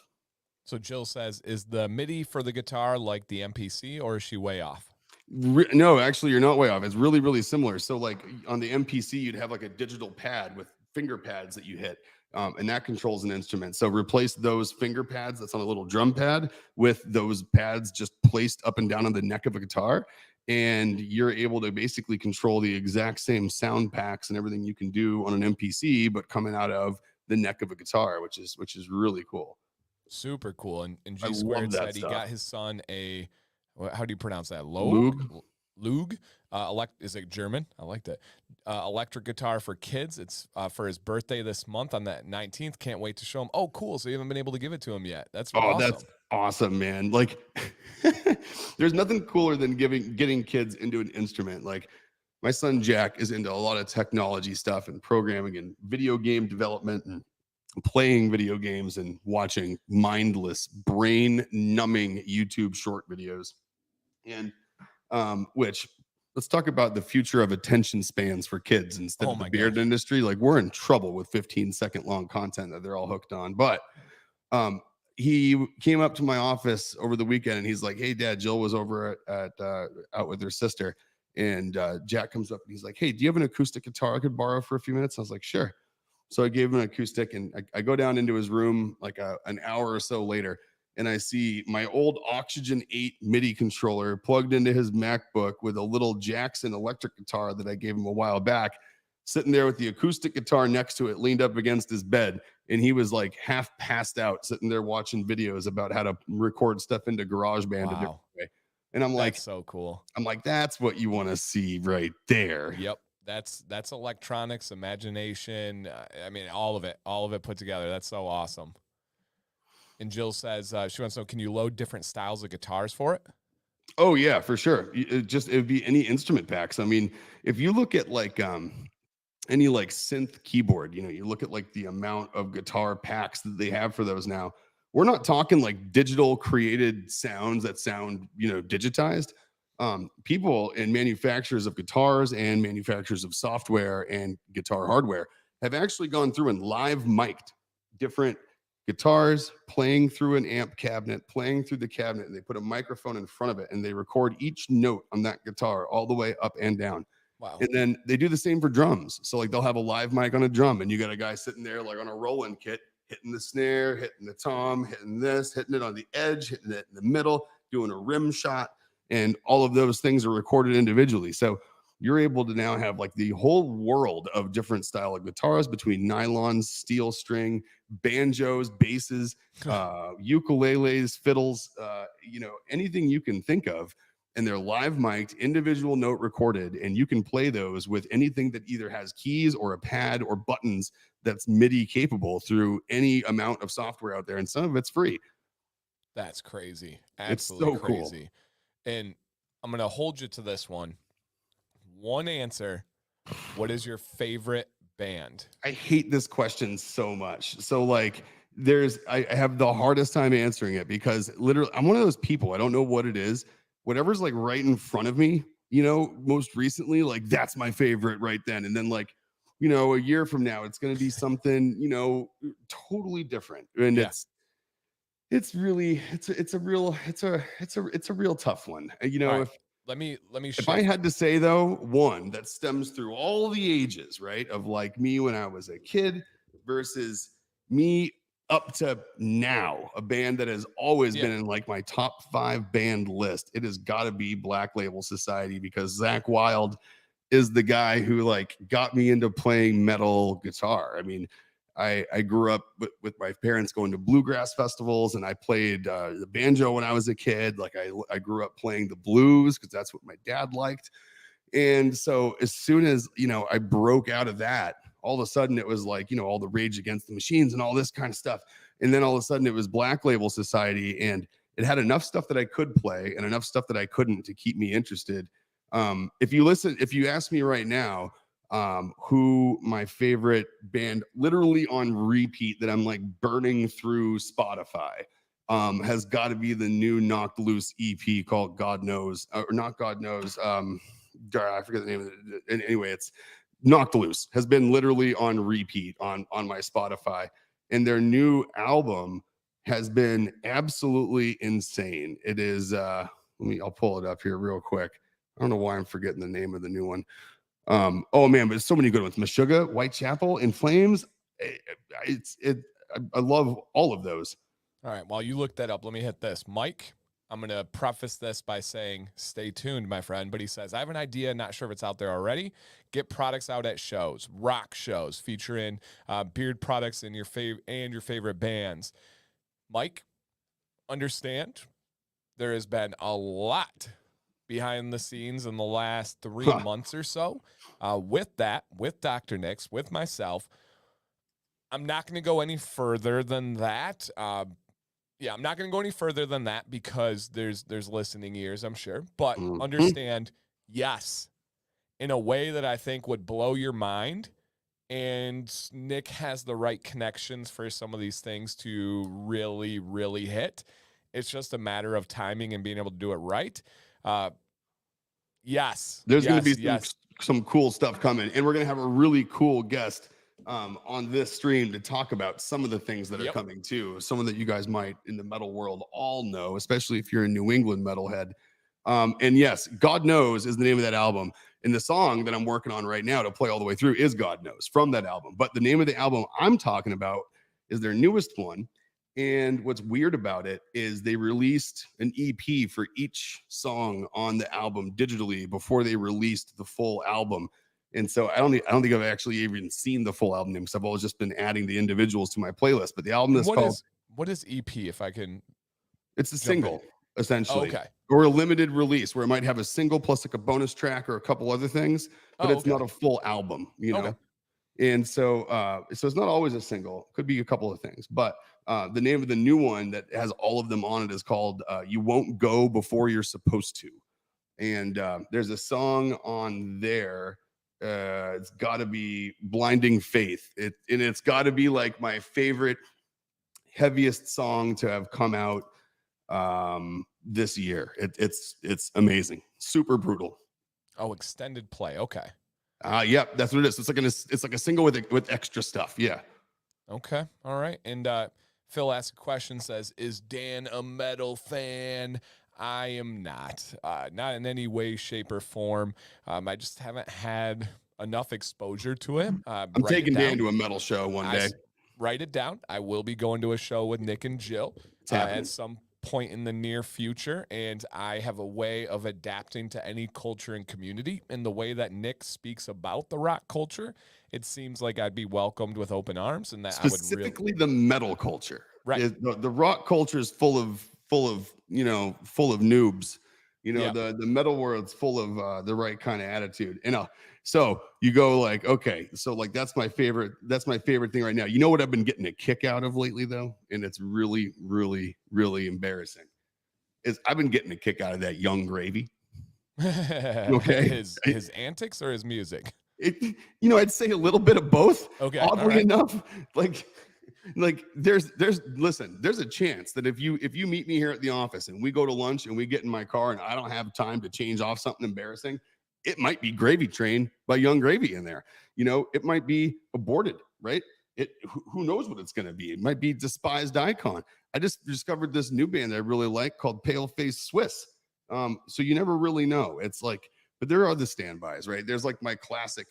So Jill says, is the MIDI for the guitar like the MPC, or is she way off? No, actually, you're not way off. It's really, really similar. So, like on the MPC, you'd have like a digital pad with finger pads that you hit, and that controls an instrument. So, replace those finger pads that's on a little drum pad with those pads just placed up and down on the neck of a guitar, and you're able to basically control the exact same sound packs and everything you can do on an MPC, but coming out of the neck of a guitar, which is really cool. Super cool. And I G love Squared that said he stuff. got his son a, how do you pronounce that? Logue? Moog. Lug. Is it German? I like that. Electric guitar for kids. It's for his birthday this month on that 19th. Can't wait to show him. Oh, cool. So you haven't been able to give it to him yet. That's Oh, awesome. that's awesome, man. Like there's nothing cooler than getting kids into an instrument. Like my son Jack is into a lot of technology stuff and programming and video game development and playing video games and watching mindless, brain numbing YouTube short videos. And which let's talk about the future of attention spans for kids instead Oh of the my beard gosh. industry. Like we're in trouble with 15-second long content that they're all hooked on. But he came up to my office over the weekend and he's like, "Hey, Dad, Jill was over at out with her sister." And Jack comes up and he's like, "Hey, do you have an acoustic guitar I could borrow for a few minutes?" I was like, "Sure." So I gave him an acoustic, and I go down into his room like an hour or so later, and I see my old Oxygen 8 MIDI controller plugged into his MacBook with a little Jackson electric guitar that I gave him a while back, sitting there with the acoustic guitar next to it, leaned up against his bed. And he was like half passed out, sitting there watching videos about how to record stuff into GarageBand a different way. And I'm like, that's so cool. that's what you want to see right there. Yep. That's electronics, imagination. I mean, all of it put together. That's so awesome. And Jill says she wants to know, can you load different styles of guitars for it? Oh yeah, for sure. It'd be any instrument packs. I mean, if you look at like any like synth keyboard, you look at like the amount of guitar packs that they have for those now. We're not talking like digital created sounds that sound, digitized. People and manufacturers of guitars and manufacturers of software and guitar hardware have actually gone through and live mic'd different guitars, playing through an amp cabinet, playing through the cabinet, and they put a microphone in front of it and they record each note on that guitar all the way up and down. Wow. And then they do the same for drums. So like they'll have a live mic on a drum, and you got a guy sitting there like on a Roland kit, hitting the snare, hitting the tom, hitting this, hitting it on the edge, hitting it in the middle, doing a rim shot, and all of those things are recorded individually. So you're able to now have like the whole world of different style of guitars between nylons, steel string, banjos, basses, ukuleles, fiddles, anything you can think of. And they're live mic'd, individual note recorded, and you can play those with anything that either has keys or a pad or buttons that's MIDI capable through any amount of software out there. And some of it's free. That's crazy. It's Absolutely so crazy. Cool. And I'm going to hold you to this one. One answer. What is your favorite band? I hate this question so much. So like I have the hardest time answering it because literally I'm one of those people. I don't know what it is. Whatever's like right in front of me, most recently, like that's my favorite right then. And then like, a year from now, it's going to be something, totally different. And it's a real tough one. Right. Let me if I had to say though, one that stems through all the ages, right? Of like me when I was a kid versus me up to now, a band that has always Yeah. been in like my top 5 band list, it has got to be Black Label Society, because Zach Wild is the guy who like got me into playing metal guitar. I mean, I grew up with my parents going to bluegrass festivals, and I played the banjo when I was a kid. Like I grew up playing the blues because that's what my dad liked. And so as soon as, I broke out of that, all of a sudden it was like, all the Rage Against the Machines and all this kind of stuff. And then all of a sudden it was Black Label Society, and it had enough stuff that I could play and enough stuff that I couldn't to keep me interested. If you ask me right now, who my favorite band literally on repeat that I'm like burning through Spotify, has got to be the new Knocked Loose EP called God Knows, or not God Knows. I forget the name of it. And anyway, it's Knocked Loose has been literally on repeat on my Spotify, and their new album has been absolutely insane. It is I'll pull it up here real quick. I don't know why I'm forgetting the name of the new one. Oh man, but there's so many good ones. Meshuggah, Whitechapel, In Flames. I love all of those. All right. While you look that up, let me hit this. Mike, I'm going to preface this by saying, stay tuned, my friend. But he says, I have an idea, not sure if it's out there already. Get products out at shows, rock shows, featuring beard products and your favorite bands. Mike, understand there has been a lot behind the scenes in the last 3 months or so. With Dr. Nix, with myself, I'm not going to go any further than that. I'm not going to go any further than that because there's listening ears, I'm sure. But understand, yes, in a way that I think would blow your mind. And Nick has the right connections for some of these things to really, really hit. It's just a matter of timing and being able to do it right. Yes. There's going to be some cool stuff coming, and we're going to have a really cool guest on this stream to talk about some of the things that are coming too. Someone that you guys might in the metal world all know, especially if you're a New England metalhead. And yes, God Knows is the name of that album. And the song that I'm working on right now to play all the way through is God Knows from that album. But the name of the album I'm talking about is their newest one. And what's weird about it is they released an EP for each song on the album digitally before they released the full album. And so I don't think I've actually even seen the full album name, because I've always just been adding the individuals to my playlist. But the album is called... What is EP, if I can... It's a single, essentially. Okay. Or a limited release where it might have a single plus like a bonus track or a couple other things, but it's not a full album, Okay. And so it's not always a single. Could be a couple of things. But the name of the new one that has all of them on it is called You Won't Go Before You're Supposed To. And there's a song on there. It's got to be Blinding Faith. It's got to be like my favorite, heaviest song to have come out this year. It's amazing. Super brutal. Oh, extended play. Okay. Yep, that's what it is. It's like a single with extra stuff. Yeah. Okay. All right. And Phil asks a question, says, is Dan a metal fan? I am not in any way, shape, or form. I just haven't had enough exposure to it. I'm taking Dan to a metal show one day. Write it down. I will be going to a show with Nick and Jill at some point in the near future, and I have a way of adapting to any culture and community. In the way that Nick speaks about the rock culture, it seems like I'd be welcomed with open arms, and that specifically the metal culture. Right. The rock culture is full of noobs. The metal world's full of the right kind of attitude. So you go like, okay, so like that's my favorite thing right now. You know what I've been getting a kick out of lately though, and it's really, really, really embarrassing, is I've been getting a kick out of that Young Gravy. Okay. his antics or his music? I'd say a little bit of both. Okay. Oddly enough, like there's a chance that if you meet me here at the office and we go to lunch and we get in my car and I don't have time to change off something embarrassing, it might be Gravy Train by Young Gravy in there. It might be Aborted, right? Who knows what it's going to be? It might be Despised Icon. I just discovered this new band that I really like called Paleface Swiss. So you never really know. It's like, but there are the standbys, right? There's like my classic,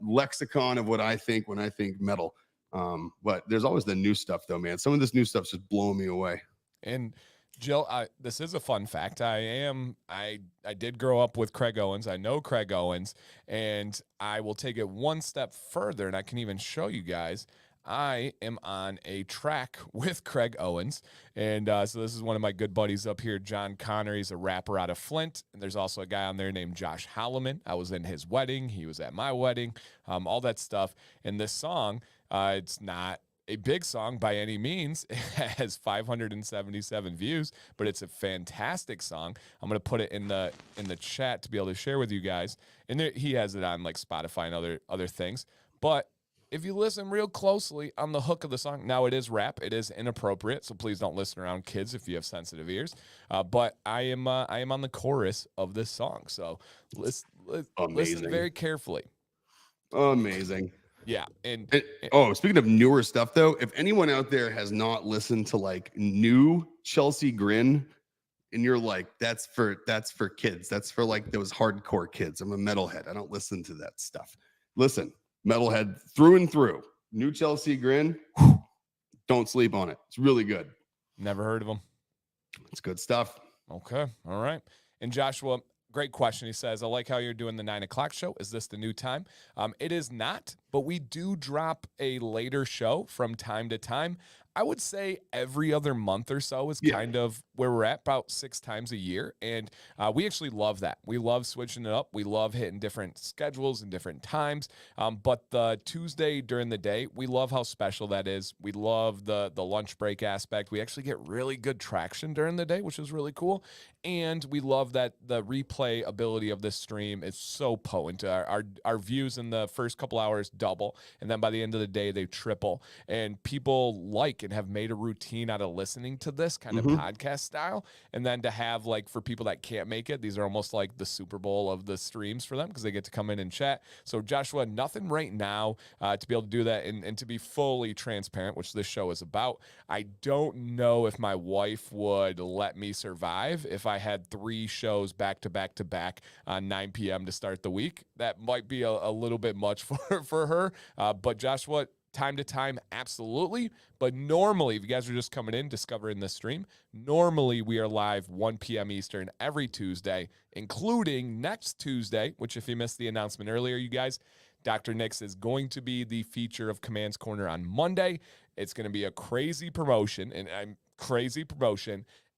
lexicon of what I think when I think metal. But there's always the new stuff though, man. Some of this new stuff's just blowing me away. And Jill, this is a fun fact. I did grow up with Craig Owens. I know Craig Owens, and I will take it one step further, and I can even show you guys. I am on a track with Craig Owens, and so this is one of my good buddies up here, John Connor. He's a rapper out of Flint, and there's also a guy on there named Josh Holloman. I was in his wedding. He was at my wedding, all that stuff. And this song, it's not a big song by any means. It has 577 views, but it's a fantastic song. I'm gonna put it in the chat to be able to share with you guys. And he has it on like Spotify and other things. But if you listen real closely on the hook of the song, now it is rap, it is inappropriate, so please don't listen around kids if you have sensitive ears. But I am on the chorus of this song, so listen very carefully. Amazing. Yeah, speaking of newer stuff though, if anyone out there has not listened to like new Chelsea Grin, and you're like, that's for kids, that's for like those hardcore kids. I'm a metalhead. I don't listen to that stuff. Listen, metalhead through and through. New Chelsea Grin, don't sleep on it. It's really good. Never heard of them. It's good stuff. Okay, all right. And Joshua, great question. He says, I like how you're doing the 9 o'clock show. Is this the new time? It is not, but we do drop a later show from time to time. I would say every other month or so is kind of where we're at, about 6 times a year. And we actually love that. We love switching it up. We love hitting different schedules and different times. But the Tuesday during the day, we love how special that is. We love the lunch break aspect. We actually get really good traction during the day, which is really cool. And we love that the replay ability of this stream is so potent. Our views in the first couple hours double, and then by the end of the day, they triple. And people like and have made a routine out of listening to this kind of podcast style. And then to have, like, for people that can't make it, these are almost like the Super Bowl of the streams for them because they get to come in and chat. So Joshua, nothing right now to be able to do that and to be fully transparent, which this show is about. I don't know if my wife would let me survive if I had 3 shows back to back to back on 9 p.m. to start the week. That might be a little bit much for her. But Joshua, time to time, absolutely. But normally, if you guys are just coming in, discovering this stream, normally we are live 1 p.m. Eastern every Tuesday, including next Tuesday, which if you missed the announcement earlier, you guys, Dr. Nix is going to be the feature of Command's Corner on Monday. It's going to be a crazy promotion,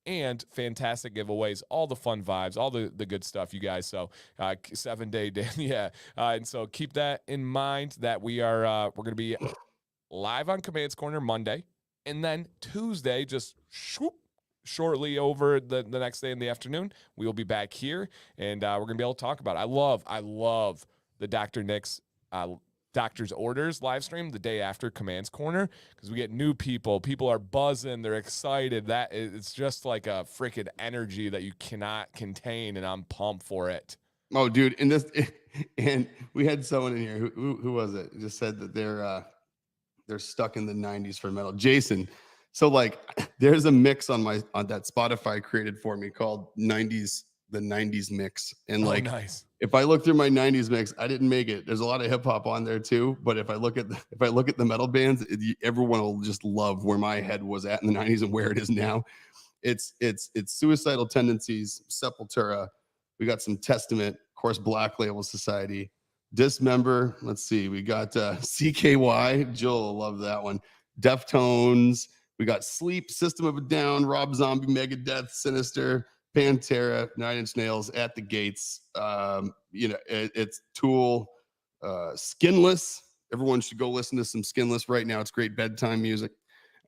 and fantastic giveaways, all the fun vibes, all the good stuff, you guys. So 7-day, yeah. And so keep that in mind that we're going to be live on Command's Corner Monday, and then Tuesday, just shortly over the next day in the afternoon, we will be back here, and we're going to be able to talk about it. I love the Dr. Nick's Doctor's Orders live stream the day after Command's Corner because we get new people. People are buzzing. They're excited. It's just like a freaking energy that you cannot contain, and I'm pumped for it. Oh, dude. And we had someone in here who was it? Just said that they're stuck in the 90s for metal. Jason. So like there's a mix on that Spotify created for me called the 90s mix. And like, nice. If I look through my 90s mix, I didn't make it. There's a lot of hip hop on there too. But if I look at the metal bands, everyone will just love where my head was at in the 90s and where it is now. It's Suicidal Tendencies, Sepultura. We got some Testament, of course, Black Label Society, Dismember. Let's see. We got CKY. Jill will love that one. Deftones. We got Sleep, System of a Down, Rob Zombie, Megadeth, Sinister, Pantera, 9 Inch Nails, At the Gates. It's Tool, Skinless. Everyone should go listen to some Skinless right now. It's great bedtime music.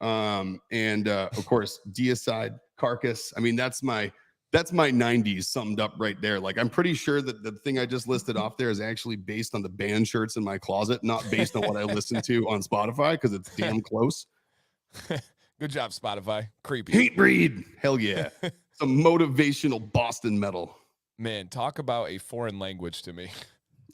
And of course, Deicide, Carcass. I mean, that's my 90s summed up right there. Like, I'm pretty sure that the thing I just listed off there is actually based on the band shirts in my closet, not based on what I listen to on Spotify, because it's damn close. Good job, Spotify. Creepy. Hatebreed. Hell yeah. Some motivational Boston metal. Man, talk about a foreign language to me.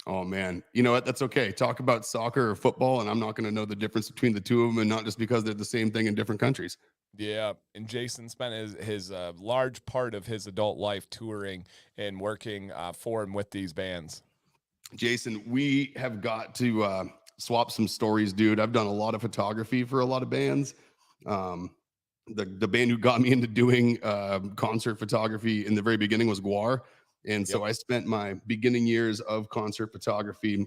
Oh, man. You know what? That's okay. Talk about soccer or football, and I'm not going to know the difference between the two of them, and not just because they're the same thing in different countries. Yeah, and Jason spent his large part of his adult life touring and working for and with these bands. Jason, we have got to swap some stories, dude. I've done a lot of photography for a lot of bands. The band who got me into doing concert photography in the very beginning was Guar. And so I spent my beginning years of concert photography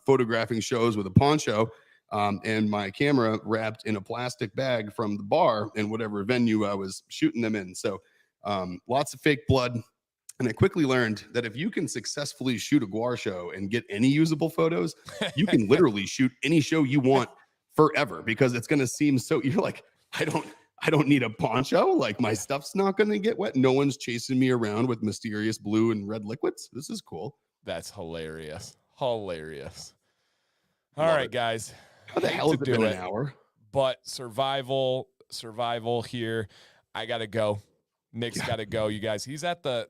photographing shows with a poncho and my camera wrapped in a plastic bag from the bar in whatever venue I was shooting them in. So lots of fake blood. And I quickly learned that if you can successfully shoot a Guar show and get any usable photos, you can literally shoot any show you want forever, because it's going to seem so, you're like, I don't need a poncho. Like, my stuff's not going to get wet. No one's chasing me around with mysterious blue and red liquids. This is cool. That's hilarious. Hilarious. All Love right, it. guys. How the hell has it been an hour? But survival here. I got to go. Nick's got to go, you guys. He's at the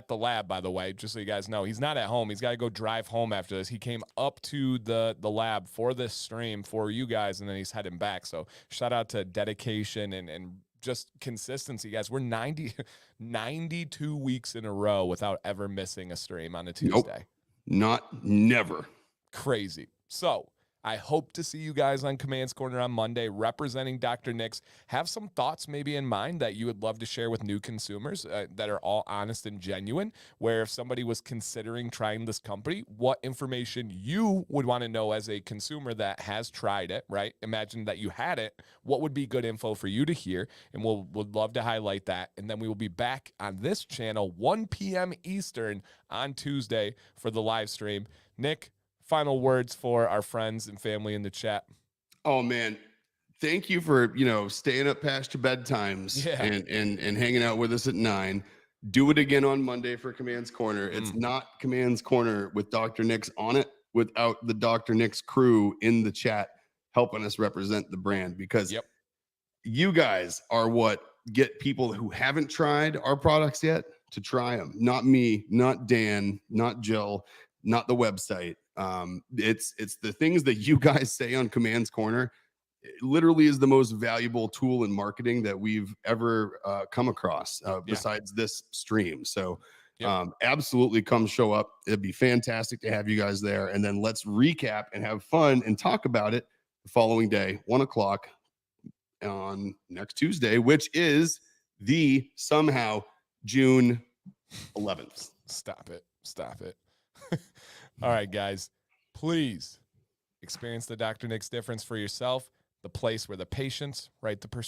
lab, by the way, just so you guys know. He's not at home. He's got to go drive home after this. He came up to the lab for this stream for you guys, and then he's heading back. So shout out to dedication and just consistency, guys. We're 92 weeks in a row without ever missing a stream on a Tuesday. Nope. Never. Crazy. So I hope to see you guys on Command's Corner on Monday representing Dr. Nix. Have some thoughts maybe in mind that you would love to share with new consumers that are all honest and genuine, where if somebody was considering trying this company, what information you would want to know as a consumer that has tried it, right? Imagine that you had it. What would be good info for you to hear? And would love to highlight that. And then we will be back on this channel, 1 p.m. Eastern on Tuesday for the live stream. Nick, final words for our friends and family in the chat. Oh man, thank you for staying up past your bedtimes and hanging out with us at 9. Do it again on Monday for Command's Corner. It's not Command's Corner with Dr. Nix on it without the Dr. Nix crew in the chat helping us represent the brand, because you guys are what get people who haven't tried our products yet to try them. Not me, not Dan, not Jill, not the website. It's the things that you guys say on Command's Corner. It literally is the most valuable tool in marketing that we've ever come across besides this stream. So absolutely come show up. It'd be fantastic to have you guys there. And then let's recap and have fun and talk about it the following day, 1:00 on next Tuesday, which is the somehow June 11th. Stop it. All right, guys, please experience the Dr. Nix difference for yourself, the place where the patients write the prescription.